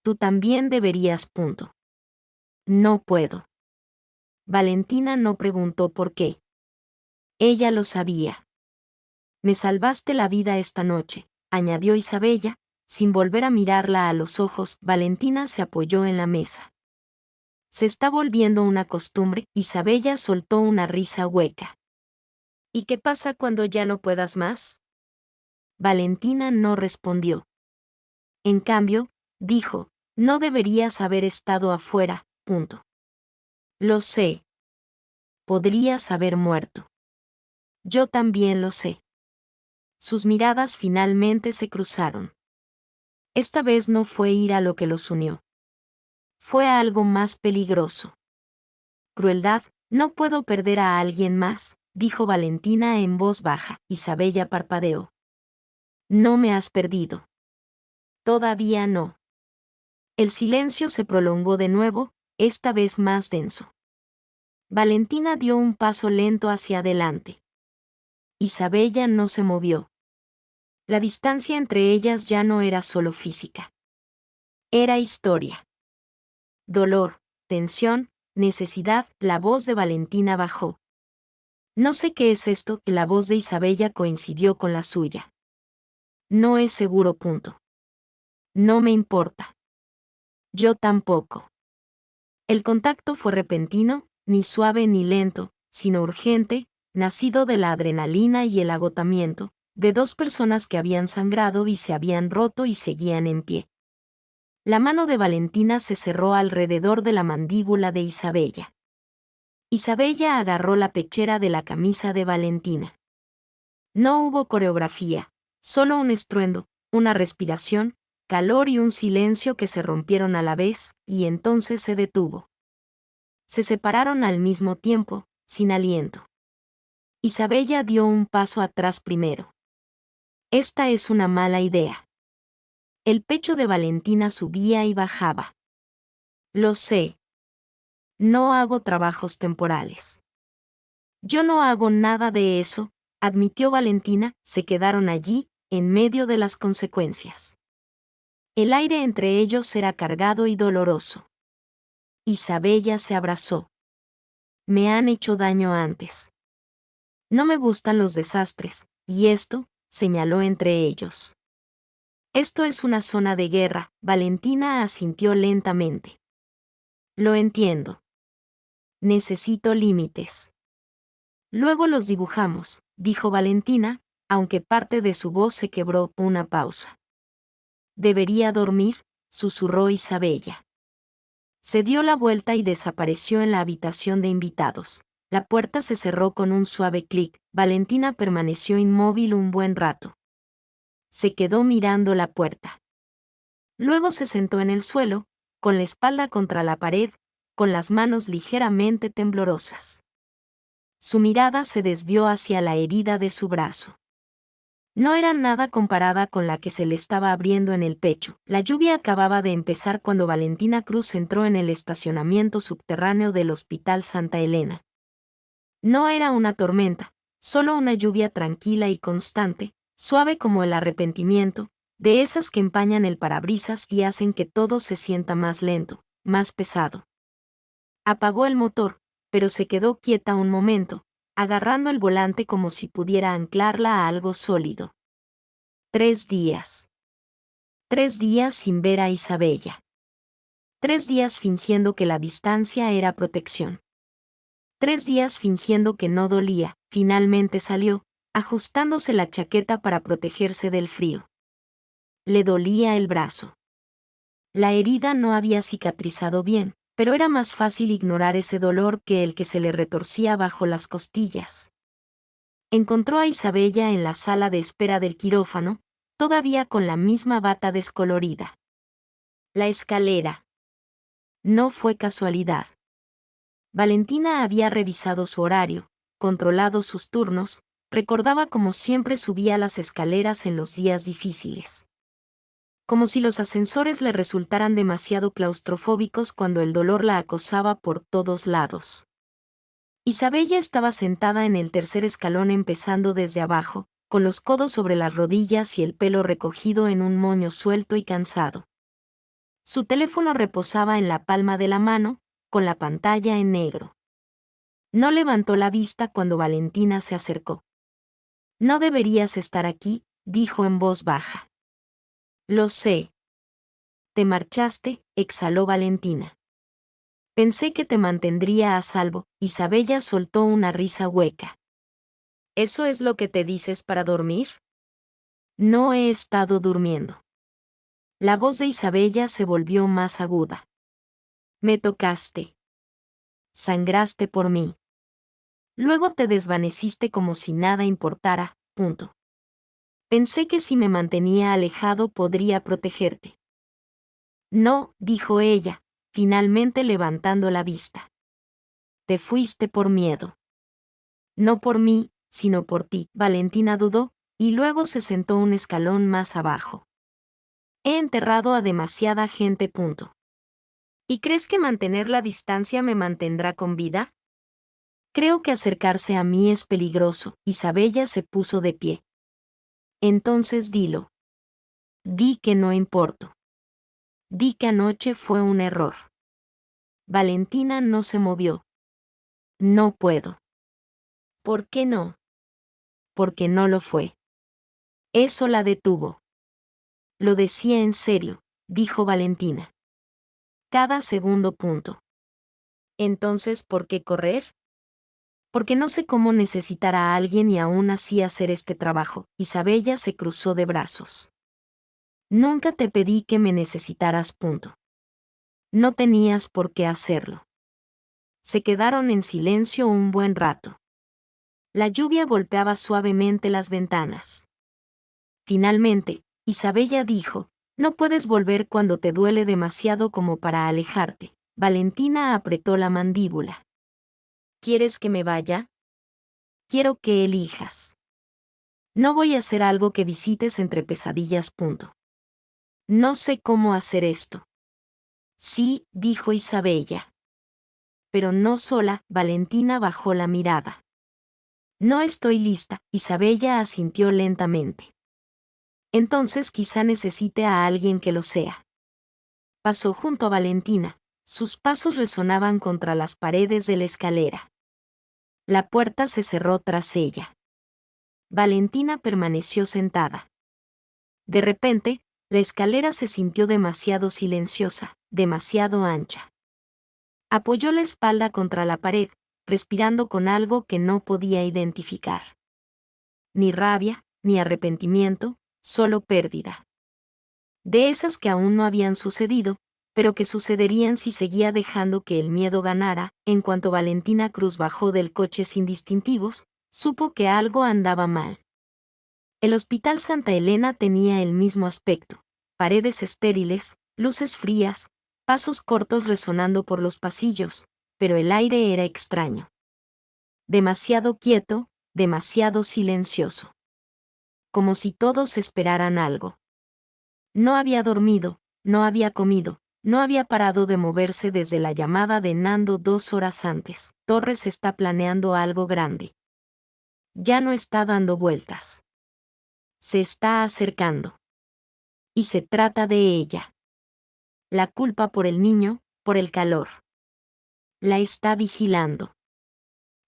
Tú también deberías. No puedo. Valentina no preguntó por qué. Ella lo sabía. Me salvaste la vida esta noche, añadió Isabella, sin volver a mirarla a los ojos. Valentina se apoyó en la mesa. Se está volviendo una costumbre. Isabella soltó una risa hueca. ¿Y qué pasa cuando ya no puedas más? Valentina no respondió. En cambio, dijo, no deberías haber estado afuera. Lo sé. Podrías haber muerto. Yo también lo sé. Sus miradas finalmente se cruzaron. Esta vez no fue ira lo que los unió. Fue algo más peligroso. Crueldad. No puedo perder a alguien más, dijo Valentina en voz baja. Isabella parpadeó. No me has perdido. Todavía no. El silencio se prolongó de nuevo, esta vez más denso. Valentina dio un paso lento hacia adelante. Isabella no se movió. La distancia entre ellas ya no era solo física. Era historia. Dolor, tensión, necesidad. La voz de Valentina bajó. No sé qué es esto. La voz de Isabella coincidió con la suya. No es seguro. No me importa. Yo tampoco. El contacto fue repentino, ni suave ni lento, sino urgente, nacido de la adrenalina y el agotamiento, de 2 personas que habían sangrado y se habían roto y seguían en pie. La mano de Valentina se cerró alrededor de la mandíbula de Isabella. Isabella agarró la pechera de la camisa de Valentina. No hubo coreografía, solo un estruendo, una respiración, calor y un silencio que se rompieron a la vez, y entonces se detuvo. Se separaron al mismo tiempo, sin aliento. Isabella dio un paso atrás primero. Esta es una mala idea. El pecho de Valentina subía y bajaba. Lo sé. No hago trabajos temporales. Yo no hago nada de eso, admitió Valentina. Se quedaron allí, en medio de las consecuencias. El aire entre ellos era cargado y doloroso. Isabella se abrazó. Me han hecho daño antes. No me gustan los desastres, y esto, señaló entre ellos. Esto es una zona de guerra. Valentina asintió lentamente. Lo entiendo. Necesito límites. Luego los dibujamos, dijo Valentina, aunque parte de su voz se quebró. Una pausa. Debería dormir, susurró Isabella. Se dio la vuelta y desapareció en la habitación de invitados. La puerta se cerró con un suave clic. Valentina permaneció inmóvil un buen rato. Se quedó mirando la puerta. Luego se sentó en el suelo, con la espalda contra la pared, con las manos ligeramente temblorosas. Su mirada se desvió hacia la herida de su brazo. No era nada comparada con la que se le estaba abriendo en el pecho. La lluvia acababa de empezar cuando Valentina Cruz entró en el estacionamiento subterráneo del Hospital Santa Elena. No era una tormenta, solo una lluvia tranquila y constante, suave como el arrepentimiento, de esas que empañan el parabrisas y hacen que todo se sienta más lento, más pesado. Apagó el motor, pero se quedó quieta un momento, agarrando el volante como si pudiera anclarla a algo sólido. 3 días. 3 días sin ver a Isabella. 3 días fingiendo que la distancia era protección. 3 días fingiendo que no dolía. Finalmente salió, ajustándose la chaqueta para protegerse del frío. Le dolía el brazo. La herida no había cicatrizado bien, pero era más fácil ignorar ese dolor que el que se le retorcía bajo las costillas. Encontró a Isabella en la sala de espera del quirófano, todavía con la misma bata descolorida. La escalera. No fue casualidad. Valentina había revisado su horario, controlado sus turnos, recordaba cómo siempre subía las escaleras en los días difíciles. Como si los ascensores le resultaran demasiado claustrofóbicos cuando el dolor la acosaba por todos lados. Isabella estaba sentada en el tercer escalón empezando desde abajo, con los codos sobre las rodillas y el pelo recogido en un moño suelto y cansado. Su teléfono reposaba en la palma de la mano, con la pantalla en negro. No levantó la vista cuando Valentina se acercó. «No deberías estar aquí», dijo en voz baja. «Lo sé». «Te marchaste», exhaló Valentina. «Pensé que te mantendría a salvo», Isabella soltó una risa hueca. «¿Eso es lo que te dices para dormir?» «No he estado durmiendo». La voz de Isabella se volvió más aguda. «Me tocaste. Sangraste por mí. Luego te desvaneciste como si nada importara, punto. Pensé que si me mantenía alejado podría protegerte». «No», dijo ella, finalmente levantando la vista. «Te fuiste por miedo». «No por mí, sino por ti», Valentina dudó, y luego se sentó un escalón más abajo. «He enterrado a demasiada gente, punto». «¿Y crees que mantener la distancia me mantendrá con vida?» «Creo que acercarse a mí es peligroso», Isabella se puso de pie. «Entonces dilo. Di que no importo. Di que anoche fue un error». Valentina no se movió. «No puedo». «¿Por qué no?» «Porque no lo fue». Eso la detuvo. «Lo decía en serio», dijo Valentina. «Cada segundo, punto». «Entonces, ¿por qué correr?» «Porque no sé cómo necesitar a alguien y aún así hacer este trabajo». Isabella se cruzó de brazos. «Nunca te pedí que me necesitaras, punto. No tenías por qué hacerlo». Se quedaron en silencio un buen rato. La lluvia golpeaba suavemente las ventanas. Finalmente, Isabella dijo: «No puedes volver cuando te duele demasiado como para alejarte». Valentina apretó la mandíbula. «¿Quieres que me vaya?» «Quiero que elijas. No voy a hacer algo que visites entre pesadillas, punto. No sé cómo hacer esto». «Sí», dijo Isabella. «Pero no sola», Valentina bajó la mirada. «No estoy lista», Isabella asintió lentamente. «Entonces quizá necesite a alguien que lo sea». Pasó junto a Valentina, sus pasos resonaban contra las paredes de la escalera. La puerta se cerró tras ella. Valentina permaneció sentada. De repente, la escalera se sintió demasiado silenciosa, demasiado ancha. Apoyó la espalda contra la pared, respirando con algo que no podía identificar. Ni rabia, ni arrepentimiento, solo pérdida. De esas que aún no habían sucedido, pero que sucederían si seguía dejando que el miedo ganara. En cuanto Valentina Cruz bajó del coche sin distintivos, supo que algo andaba mal. El Hospital Santa Elena tenía el mismo aspecto: paredes estériles, luces frías, pasos cortos resonando por los pasillos, pero el aire era extraño. Demasiado quieto, demasiado silencioso. Como si todos esperaran algo. No había dormido, no había comido, no había parado de moverse desde la llamada de Nando 2 horas antes. Torres está planeando algo grande. Ya no está dando vueltas. Se está acercando. Y se trata de ella. La culpa por el niño, por el calor. La está vigilando.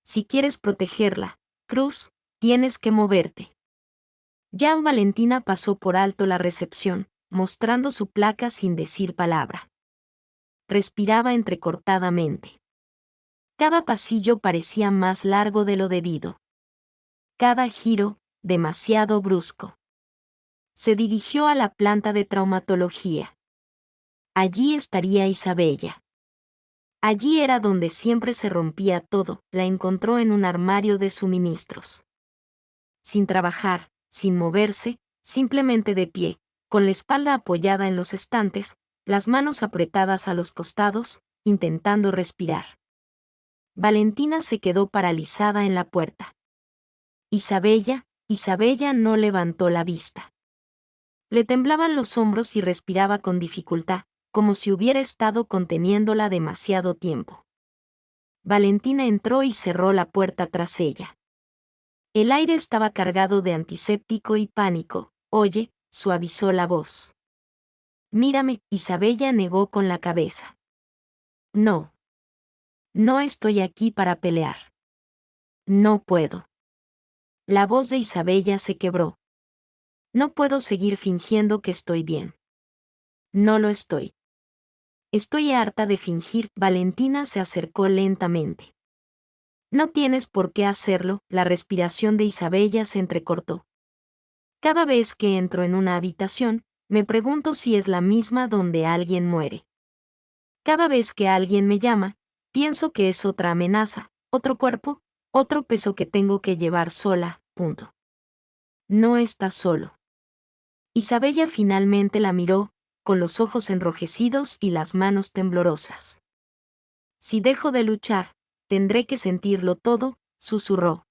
Si quieres protegerla, Cruz, tienes que moverte. Ya Valentina pasó por alto la recepción, mostrando su placa sin decir palabra. Respiraba entrecortadamente. Cada pasillo parecía más largo de lo debido. Cada giro, demasiado brusco. Se dirigió a la planta de traumatología. Allí estaría Isabella. Allí era donde siempre se rompía todo, la encontró en un armario de suministros. Sin trabajar, sin moverse, simplemente de pie, con la espalda apoyada en los estantes, las manos apretadas a los costados, intentando respirar. Valentina se quedó paralizada en la puerta. Isabella no levantó la vista. Le temblaban los hombros y respiraba con dificultad, como si hubiera estado conteniéndola demasiado tiempo. Valentina entró y cerró la puerta tras ella. El aire estaba cargado de antiséptico y pánico. Oye, suavizó la voz. Mírame, Isabella negó con la cabeza. No. No estoy aquí para pelear. No puedo. La voz de Isabella se quebró. No puedo seguir fingiendo que estoy bien. No lo estoy. Estoy harta de fingir. Valentina se acercó lentamente. No tienes por qué hacerlo. La respiración de Isabella se entrecortó. Cada vez que entro en una habitación, me pregunto si es la misma donde alguien muere. Cada vez que alguien me llama, pienso que es otra amenaza, otro cuerpo, otro peso que tengo que llevar sola, punto. No estás solo. Isabella finalmente la miró, con los ojos enrojecidos y las manos temblorosas. Si dejo de luchar, tendré que sentirlo todo, susurró.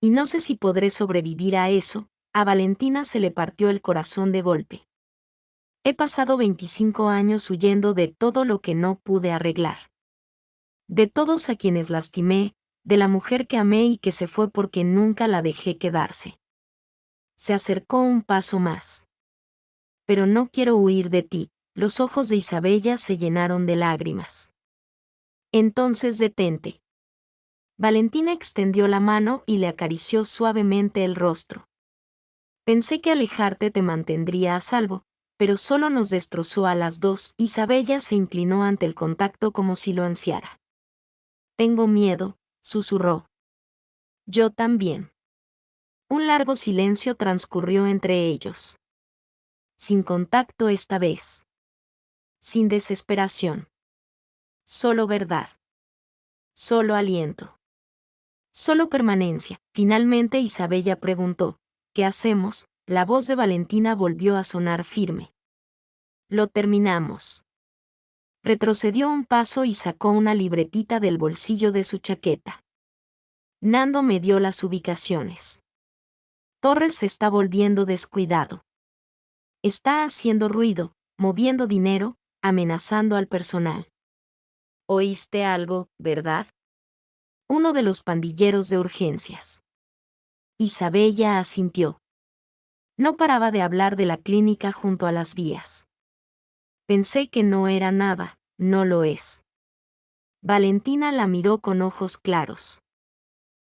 Y no sé si podré sobrevivir a eso. A Valentina se le partió el corazón de golpe. He pasado 25 años huyendo de todo lo que no pude arreglar. De todos a quienes lastimé, de la mujer que amé y que se fue porque nunca la dejé quedarse. Se acercó un paso más. Pero no quiero huir de ti. Los ojos de Isabella se llenaron de lágrimas. Entonces detente. Valentina extendió la mano y le acarició suavemente el rostro. Pensé que alejarte te mantendría a salvo, pero solo nos destrozó a las dos. Isabella se inclinó ante el contacto como si lo ansiara. Tengo miedo, susurró. Yo también. Un largo silencio transcurrió entre ellos. Sin contacto esta vez. Sin desesperación. Solo verdad. Solo aliento. Solo permanencia. Finalmente Isabella preguntó, ¿qué hacemos? La voz de Valentina volvió a sonar firme. Lo terminamos. Retrocedió un paso y sacó una libretita del bolsillo de su chaqueta. Nando me dio las ubicaciones. Torres se está volviendo descuidado. Está haciendo ruido, moviendo dinero, amenazando al personal. ¿Oíste algo, verdad? Uno de los pandilleros de urgencias. Isabella asintió. No paraba de hablar de la clínica junto a las vías. Pensé que no era nada, no lo es. Valentina la miró con ojos claros.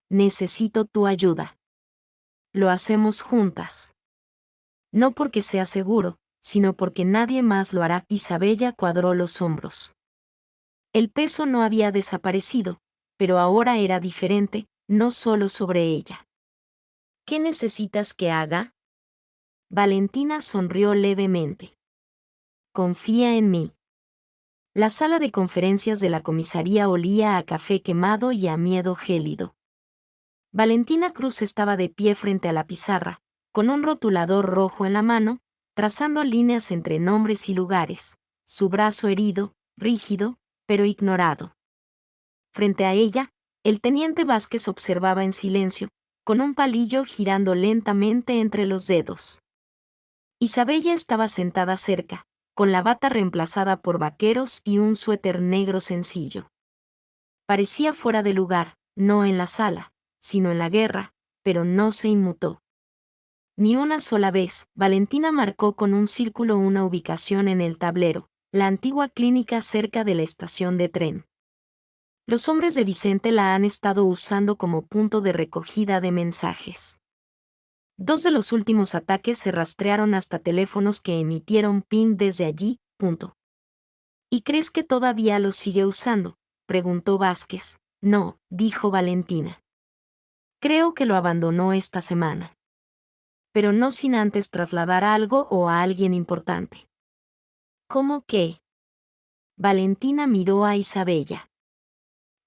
Necesito tu ayuda. Lo hacemos juntas. No porque sea seguro, sino porque nadie más lo hará. Isabella cuadró los hombros. El peso no había desaparecido, pero ahora era diferente, no solo sobre ella. ¿Qué necesitas que haga? Valentina sonrió levemente. Confía en mí. La sala de conferencias de la comisaría olía a café quemado y a miedo gélido. Valentina Cruz estaba de pie frente a la pizarra, con un rotulador rojo en la mano, trazando líneas entre nombres y lugares, su brazo herido, rígido, pero ignorado. Frente a ella, el teniente Vázquez observaba en silencio, con un palillo girando lentamente entre los dedos. Isabella estaba sentada cerca, con la bata reemplazada por vaqueros y un suéter negro sencillo. Parecía fuera de lugar, no en la sala, sino en la guerra, pero no se inmutó. Ni una sola vez, Valentina marcó con un círculo una ubicación en el tablero, la antigua clínica cerca de la estación de tren. Los hombres de Vicente la han estado usando como punto de recogida de mensajes. 2 de los últimos ataques se rastrearon hasta teléfonos que emitieron PIN desde allí. ¿Y crees que todavía los sigue usando?, preguntó Vázquez. No, dijo Valentina. Creo que lo abandonó esta semana. Pero no sin antes trasladar algo o a alguien importante. ¿Cómo qué? Valentina miró a Isabella.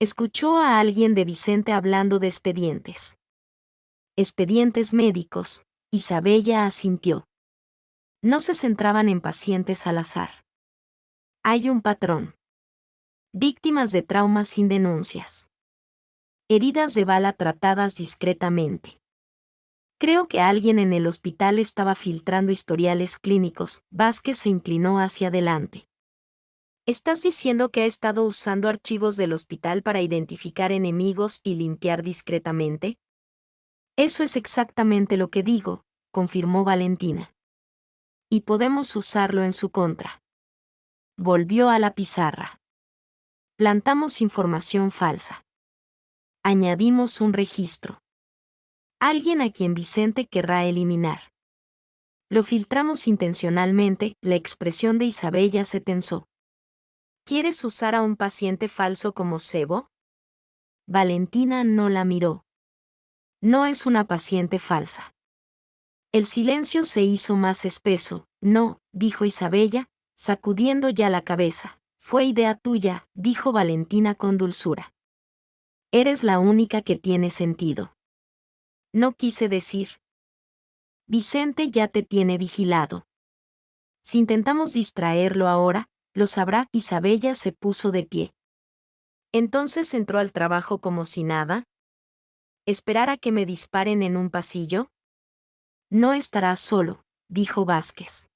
Escuchó a alguien de Vicente hablando de expedientes. Expedientes médicos, Isabella asintió. No se centraban en pacientes al azar. Hay un patrón. Víctimas de traumas sin denuncias. Heridas de bala tratadas discretamente. Creo que alguien en el hospital estaba filtrando historiales clínicos. Vázquez se inclinó hacia adelante. ¿Estás diciendo que ha estado usando archivos del hospital para identificar enemigos y limpiar discretamente? Eso es exactamente lo que digo, confirmó Valentina. Y podemos usarlo en su contra. Volvió a la pizarra. Plantamos información falsa. Añadimos un registro. Alguien a quien Vicente querrá eliminar. Lo filtramos intencionalmente. La expresión de Isabella se tensó. ¿Quieres usar a un paciente falso como cebo? Valentina no la miró. No es una paciente falsa. El silencio se hizo más espeso. No, dijo Isabella, sacudiendo ya la cabeza. Fue idea tuya, dijo Valentina con dulzura. Eres la única que tiene sentido. No quise decir. Vicente ya te tiene vigilado. Si intentamos distraerlo ahora, lo sabrá. Isabella se puso de pie. Entonces entró al trabajo como si nada. ¿Esperar a que me disparen en un pasillo? No estarás solo, dijo Vázquez.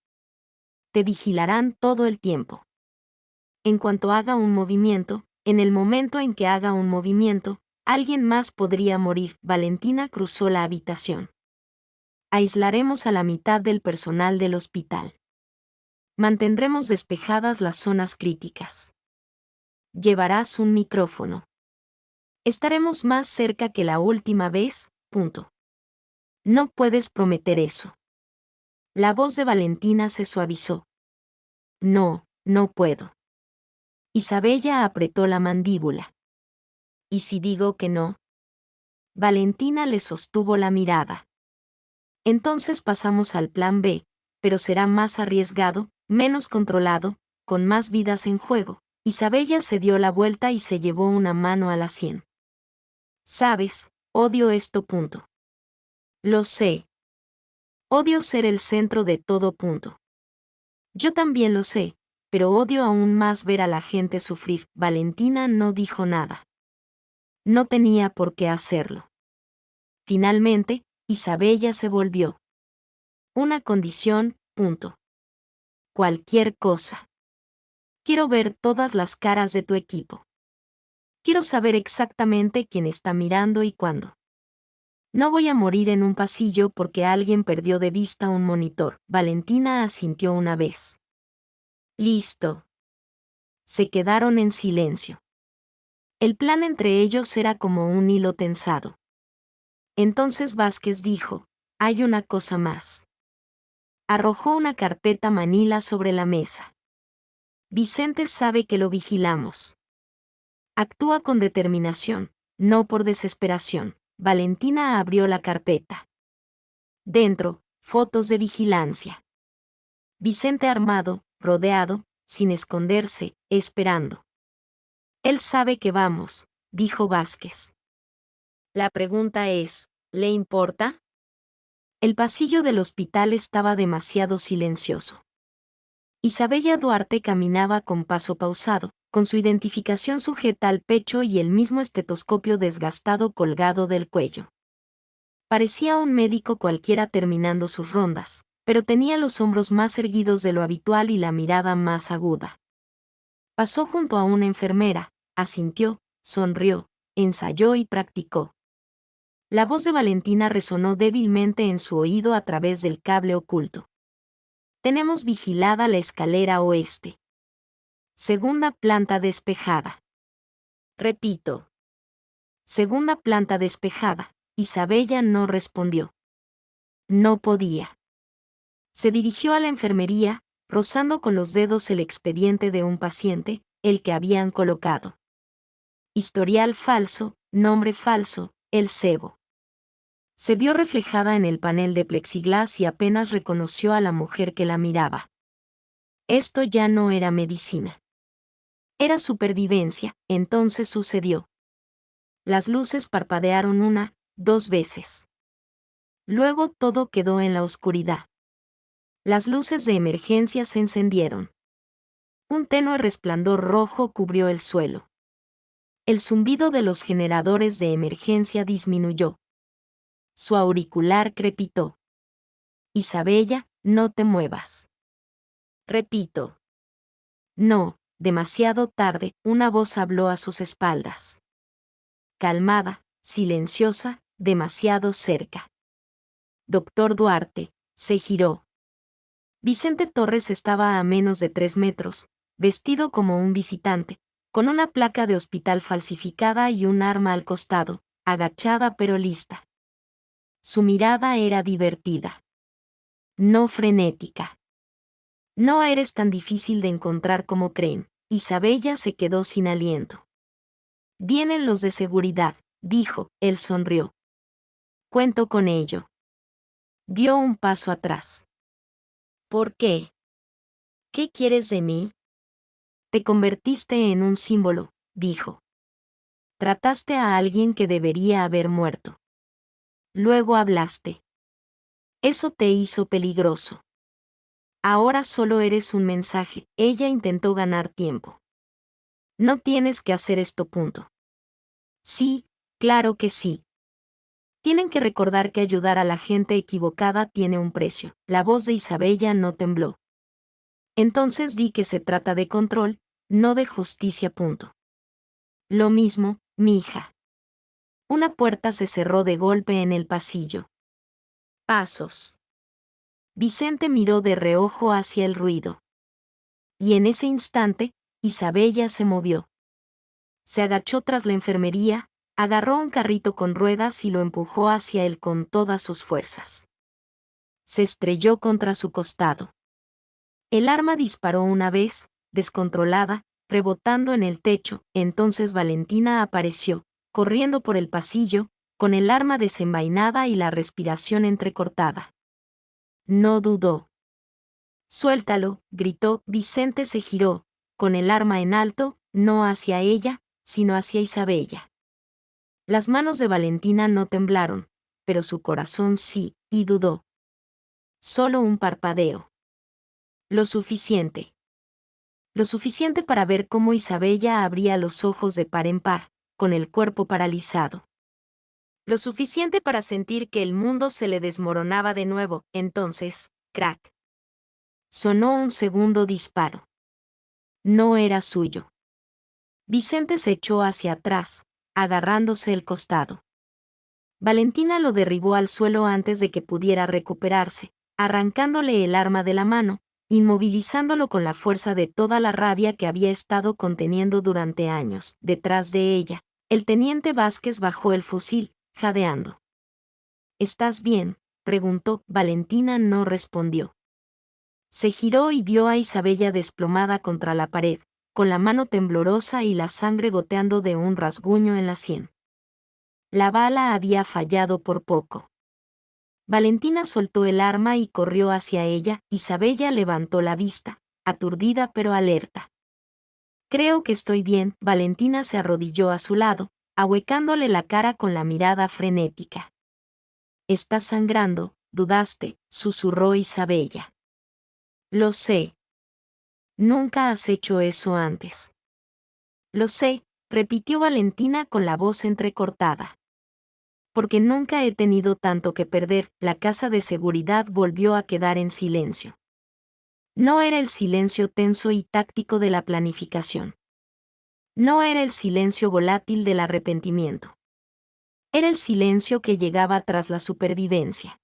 Te vigilarán todo el tiempo. En cuanto haga un movimiento, en el momento en que haga un movimiento, alguien más podría morir. Valentina cruzó la habitación. Aislaremos a la mitad del personal del hospital. Mantendremos despejadas las zonas críticas. Llevarás un micrófono. Estaremos más cerca que la última vez. No puedes prometer eso. La voz de Valentina se suavizó. No, no puedo. Isabella apretó la mandíbula. ¿Y si digo que no? Valentina le sostuvo la mirada. Entonces pasamos al plan B, pero será más arriesgado, menos controlado, con más vidas en juego. Isabella se dio la vuelta y se llevó una mano a la sien. Sabes, odio esto. Lo sé. Odio ser el centro de todo. Yo también lo sé, pero odio aún más ver a la gente sufrir. Valentina no dijo nada. No tenía por qué hacerlo. Finalmente, Isabella se volvió. Una condición. Cualquier cosa. Quiero ver todas las caras de tu equipo. Quiero saber exactamente quién está mirando y cuándo. No voy a morir en un pasillo porque alguien perdió de vista un monitor. Valentina asintió una vez. Listo. Se quedaron en silencio. El plan entre ellos era como un hilo tensado. Entonces Vázquez dijo, hay una cosa más. Arrojó una carpeta manila sobre la mesa. Vicente sabe que lo vigilamos. Actúa con determinación, no por desesperación. Valentina abrió la carpeta. Dentro, fotos de vigilancia. Vicente armado, rodeado, sin esconderse, esperando. Él sabe que vamos, dijo Vázquez. La pregunta es, ¿le importa? El pasillo del hospital estaba demasiado silencioso. Isabella Duarte caminaba con paso pausado, con su identificación sujeta al pecho y el mismo estetoscopio desgastado colgado del cuello. Parecía un médico cualquiera terminando sus rondas, pero tenía los hombros más erguidos de lo habitual y la mirada más aguda. Pasó junto a una enfermera, asintió, sonrió, ensayó y practicó. La voz de Valentina resonó débilmente en su oído a través del cable oculto. Tenemos vigilada la escalera oeste. Segunda planta despejada. Repito. Segunda planta despejada. Isabella no respondió. No podía. Se dirigió a la enfermería, rozando con los dedos el expediente de un paciente, el que habían colocado. Historial falso, nombre falso, el cebo. Se vio reflejada en el panel de plexiglás y apenas reconoció a la mujer que la miraba. Esto ya no era medicina. Era supervivencia, entonces sucedió. Las luces parpadearon una, 2 veces. Luego todo quedó en la oscuridad. Las luces de emergencia se encendieron. Un tenue resplandor rojo cubrió el suelo. El zumbido de los generadores de emergencia disminuyó. Su auricular crepitó. Isabella, no te muevas. Repito. No, demasiado tarde, una voz habló a sus espaldas. Calmada, silenciosa, demasiado cerca. Doctor Duarte, se giró. Vicente Torres estaba a menos de 3 metros, vestido como un visitante, con una placa de hospital falsificada y un arma al costado, agachada pero lista. Su mirada era divertida. No frenética. No eres tan difícil de encontrar como creen. Isabella se quedó sin aliento. Vienen los de seguridad, dijo, él sonrió. Cuento con ello. Dio un paso atrás. ¿Por qué? ¿Qué quieres de mí? Te convertiste en un símbolo, dijo. Trataste a alguien que debería haber muerto. Luego hablaste. Eso te hizo peligroso. Ahora solo eres un mensaje. Ella intentó ganar tiempo. No tienes que hacer esto, punto. Sí, claro que sí. Tienen que recordar que ayudar a la gente equivocada tiene un precio. La voz de Isabella no tembló. Entonces di que se trata de control, no de justicia, punto. Lo mismo, mi hija. Una puerta se cerró de golpe en el pasillo. Pasos. Vicente miró de reojo hacia el ruido. Y en ese instante, Isabella se movió. Se agachó tras la enfermería, agarró un carrito con ruedas y lo empujó hacia él con todas sus fuerzas. Se estrelló contra su costado. El arma disparó una vez, descontrolada, rebotando en el techo. Entonces Valentina apareció, corriendo por el pasillo, con el arma desenvainada y la respiración entrecortada. No dudó. Suéltalo, gritó. Vicente se giró, con el arma en alto, no hacia ella, sino hacia Isabella. Las manos de Valentina no temblaron, pero su corazón sí, y dudó. Solo un parpadeo. Lo suficiente. Lo suficiente para ver cómo Isabella abría los ojos de par en par, con el cuerpo paralizado. Lo suficiente para sentir que el mundo se le desmoronaba de nuevo. Entonces, crack. Sonó un segundo disparo. No era suyo. Vicente se echó hacia atrás, agarrándose el costado. Valentina lo derribó al suelo antes de que pudiera recuperarse, arrancándole el arma de la mano, inmovilizándolo con la fuerza de toda la rabia que había estado conteniendo durante años. Detrás de ella, el teniente Vázquez bajó el fusil, jadeando. ¿Estás bien?, preguntó. Valentina no respondió. Se giró y vio a Isabella desplomada contra la pared, con la mano temblorosa y la sangre goteando de un rasguño en la sien. La bala había fallado por poco. Valentina soltó el arma y corrió hacia ella. Isabella levantó la vista, aturdida pero alerta. Creo que estoy bien. Valentina se arrodilló a su lado, ahuecándole la cara con la mirada frenética. «Estás sangrando», dudaste, susurró Isabella. «Lo sé. Nunca has hecho eso antes». «Lo sé», repitió Valentina con la voz entrecortada. «Porque nunca he tenido tanto que perder». La casa de seguridad volvió a quedar en silencio. No era el silencio tenso y táctico de la planificación. No era el silencio volátil del arrepentimiento. Era el silencio que llegaba tras la supervivencia.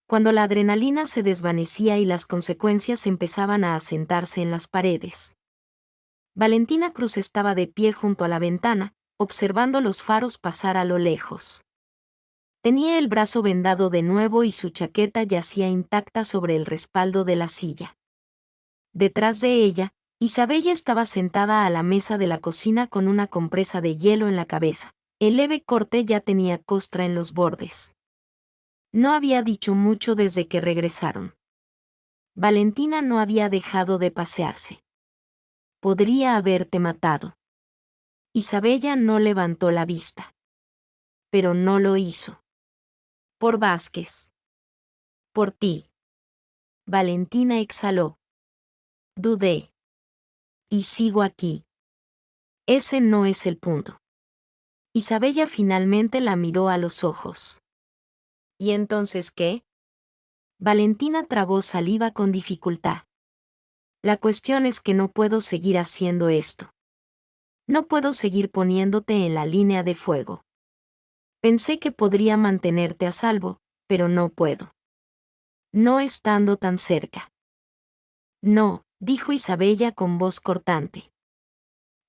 Cuando la adrenalina se desvanecía y las consecuencias empezaban a asentarse en las paredes. Valentina Cruz estaba de pie junto a la ventana, observando los faros pasar a lo lejos. Tenía el brazo vendado de nuevo y su chaqueta yacía intacta sobre el respaldo de la silla. Detrás de ella, Isabella estaba sentada a la mesa de la cocina con una compresa de hielo en la cabeza. El leve corte ya tenía costra en los bordes. No había dicho mucho desde que regresaron. Valentina no había dejado de pasearse. Podría haberte matado. Isabella no levantó la vista. Pero no lo hizo. Por Vázquez. Por ti. Valentina exhaló. Dudé. Y sigo aquí. Ese no es el punto. Isabella finalmente la miró a los ojos. ¿Y entonces qué? Valentina tragó saliva con dificultad. La cuestión es que no puedo seguir haciendo esto. No puedo seguir poniéndote en la línea de fuego. Pensé que podría mantenerte a salvo, pero no puedo. No estando tan cerca. No, dijo Isabella con voz cortante.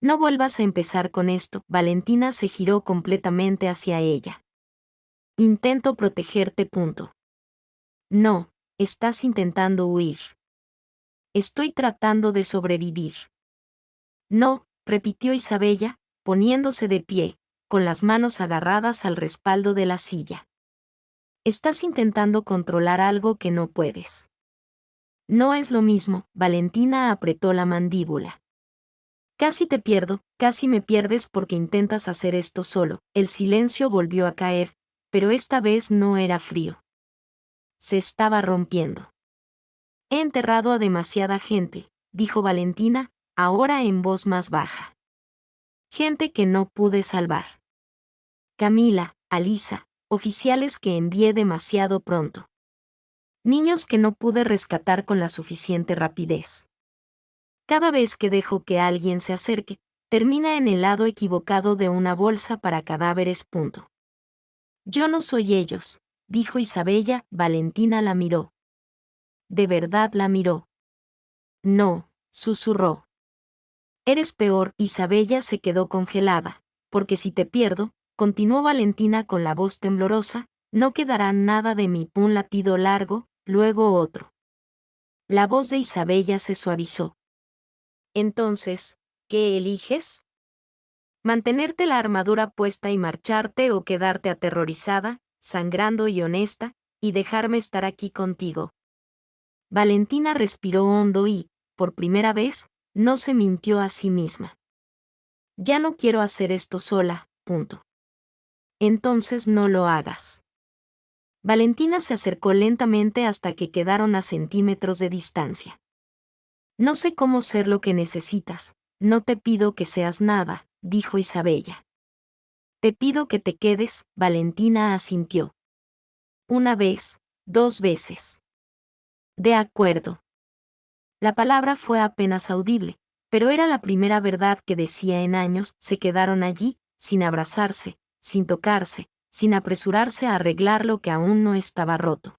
No vuelvas a empezar con esto. Valentina se giró completamente hacia ella. Intento protegerte. No, estás intentando huir. Estoy tratando de sobrevivir. No, repitió Isabella, poniéndose de pie, con las manos agarradas al respaldo de la silla. Estás intentando controlar algo que no puedes. No es lo mismo. Valentina apretó la mandíbula. Casi te pierdo, casi me pierdes porque intentas hacer esto solo. El silencio volvió a caer, pero esta vez no era frío. Se estaba rompiendo. He enterrado a demasiada gente, dijo Valentina, ahora en voz más baja. Gente que no pude salvar. Camila, Alisa, oficiales que envié demasiado pronto. Niños que no pude rescatar con la suficiente rapidez. Cada vez que dejo que alguien se acerque, termina en el lado equivocado de una bolsa para cadáveres. Yo no soy ellos, dijo Isabella. Valentina la miró. De verdad la miró. No, susurró. Eres peor. Isabella se quedó congelada, porque si te pierdo, continuó Valentina con la voz temblorosa, no quedará nada de mí. Un latido largo, luego otro. La voz de Isabella se suavizó. Entonces, ¿qué eliges? ¿Mantenerte la armadura puesta y marcharte o quedarte aterrorizada, sangrando y honesta, y dejarme estar aquí contigo? Valentina respiró hondo y, por primera vez, no se mintió a sí misma. Ya no quiero hacer esto sola. Entonces no lo hagas. Valentina se acercó lentamente hasta que quedaron a centímetros de distancia. No sé cómo ser lo que necesitas, no te pido que seas nada, dijo Isabella. Te pido que te quedes. Valentina asintió. Una vez, 2 veces. De acuerdo. La palabra fue apenas audible, pero era la primera verdad que decía en años. Se quedaron allí, sin abrazarse, sin tocarse, sin apresurarse a arreglar lo que aún no estaba roto.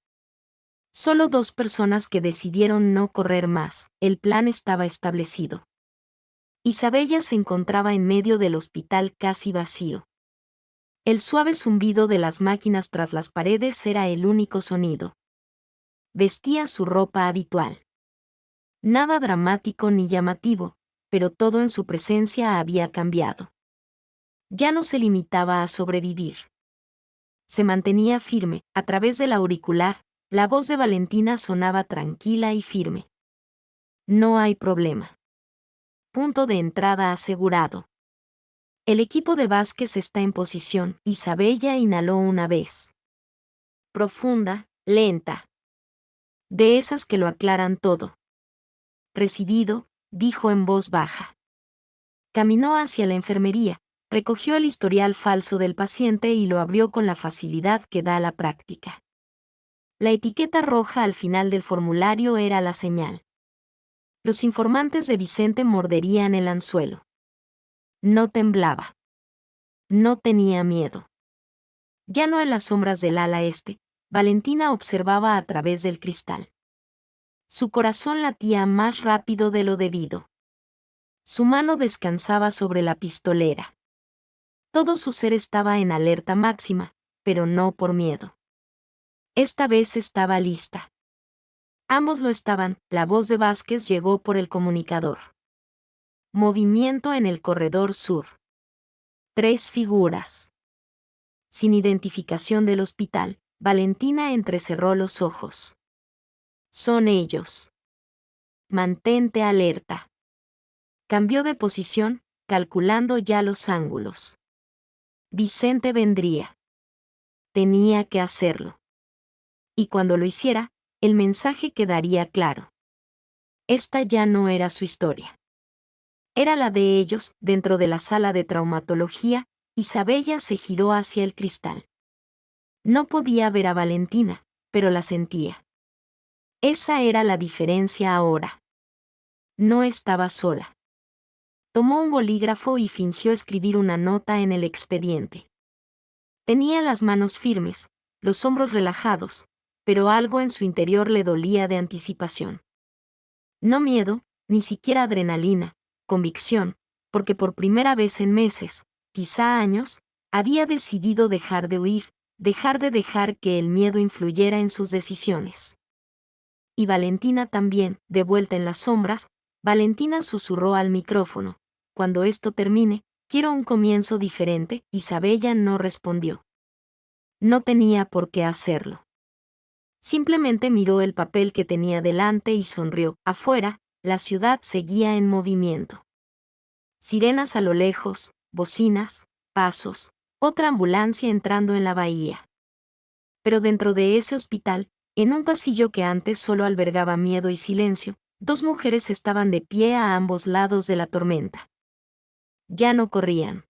Solo 2 personas que decidieron no correr más. El plan estaba establecido. Isabella se encontraba en medio del hospital casi vacío. El suave zumbido de las máquinas tras las paredes era el único sonido. Vestía su ropa habitual. Nada dramático ni llamativo, pero todo en su presencia había cambiado. Ya no se limitaba a sobrevivir. Se mantenía firme. A través del auricular, la voz de Valentina sonaba tranquila y firme. No hay problema. Punto de entrada asegurado. El equipo de Vázquez está en posición. Isabella inhaló una vez. Profunda, lenta. De esas que lo aclaran todo. Recibido, dijo en voz baja. Caminó hacia la enfermería, recogió el historial falso del paciente y lo abrió con la facilidad que da la práctica. La etiqueta roja al final del formulario era la señal. Los informantes de Vicente morderían el anzuelo. No temblaba. No tenía miedo. Ya no en las sombras del ala este, Valentina observaba a través del cristal. Su corazón latía más rápido de lo debido. Su mano descansaba sobre la pistolera. Todo su ser estaba en alerta máxima, pero no por miedo. Esta vez estaba lista. Ambos lo estaban. La voz de Vázquez llegó por el comunicador. Movimiento en el corredor sur. 3 figuras. Sin identificación del hospital, Valentina entrecerró los ojos. Son ellos. Mantente alerta. Cambió de posición, calculando ya los ángulos. Vicente vendría. Tenía que hacerlo. Y cuando lo hiciera, el mensaje quedaría claro. Esta ya no era su historia. Era la de ellos. Dentro de la sala de traumatología, Isabella se giró hacia el cristal. No podía ver a Valentina, pero la sentía. Esa era la diferencia ahora. No estaba sola. Tomó un bolígrafo y fingió escribir una nota en el expediente. Tenía las manos firmes, los hombros relajados, pero algo en su interior le dolía de anticipación. No miedo, ni siquiera adrenalina, convicción, porque por primera vez en meses, quizá años, había decidido dejar de huir, dejar de dejar que el miedo influyera en sus decisiones. Y Valentina también, de vuelta en las sombras, Valentina susurró al micrófono: cuando esto termine, quiero un comienzo diferente. Isabella no respondió. No tenía por qué hacerlo. Simplemente miró el papel que tenía delante y sonrió. Afuera, la ciudad seguía en movimiento. Sirenas a lo lejos, bocinas, pasos, otra ambulancia entrando en la bahía. Pero dentro de ese hospital, en un pasillo que antes solo albergaba miedo y silencio, 2 mujeres estaban de pie a ambos lados de la tormenta. Ya no corrían.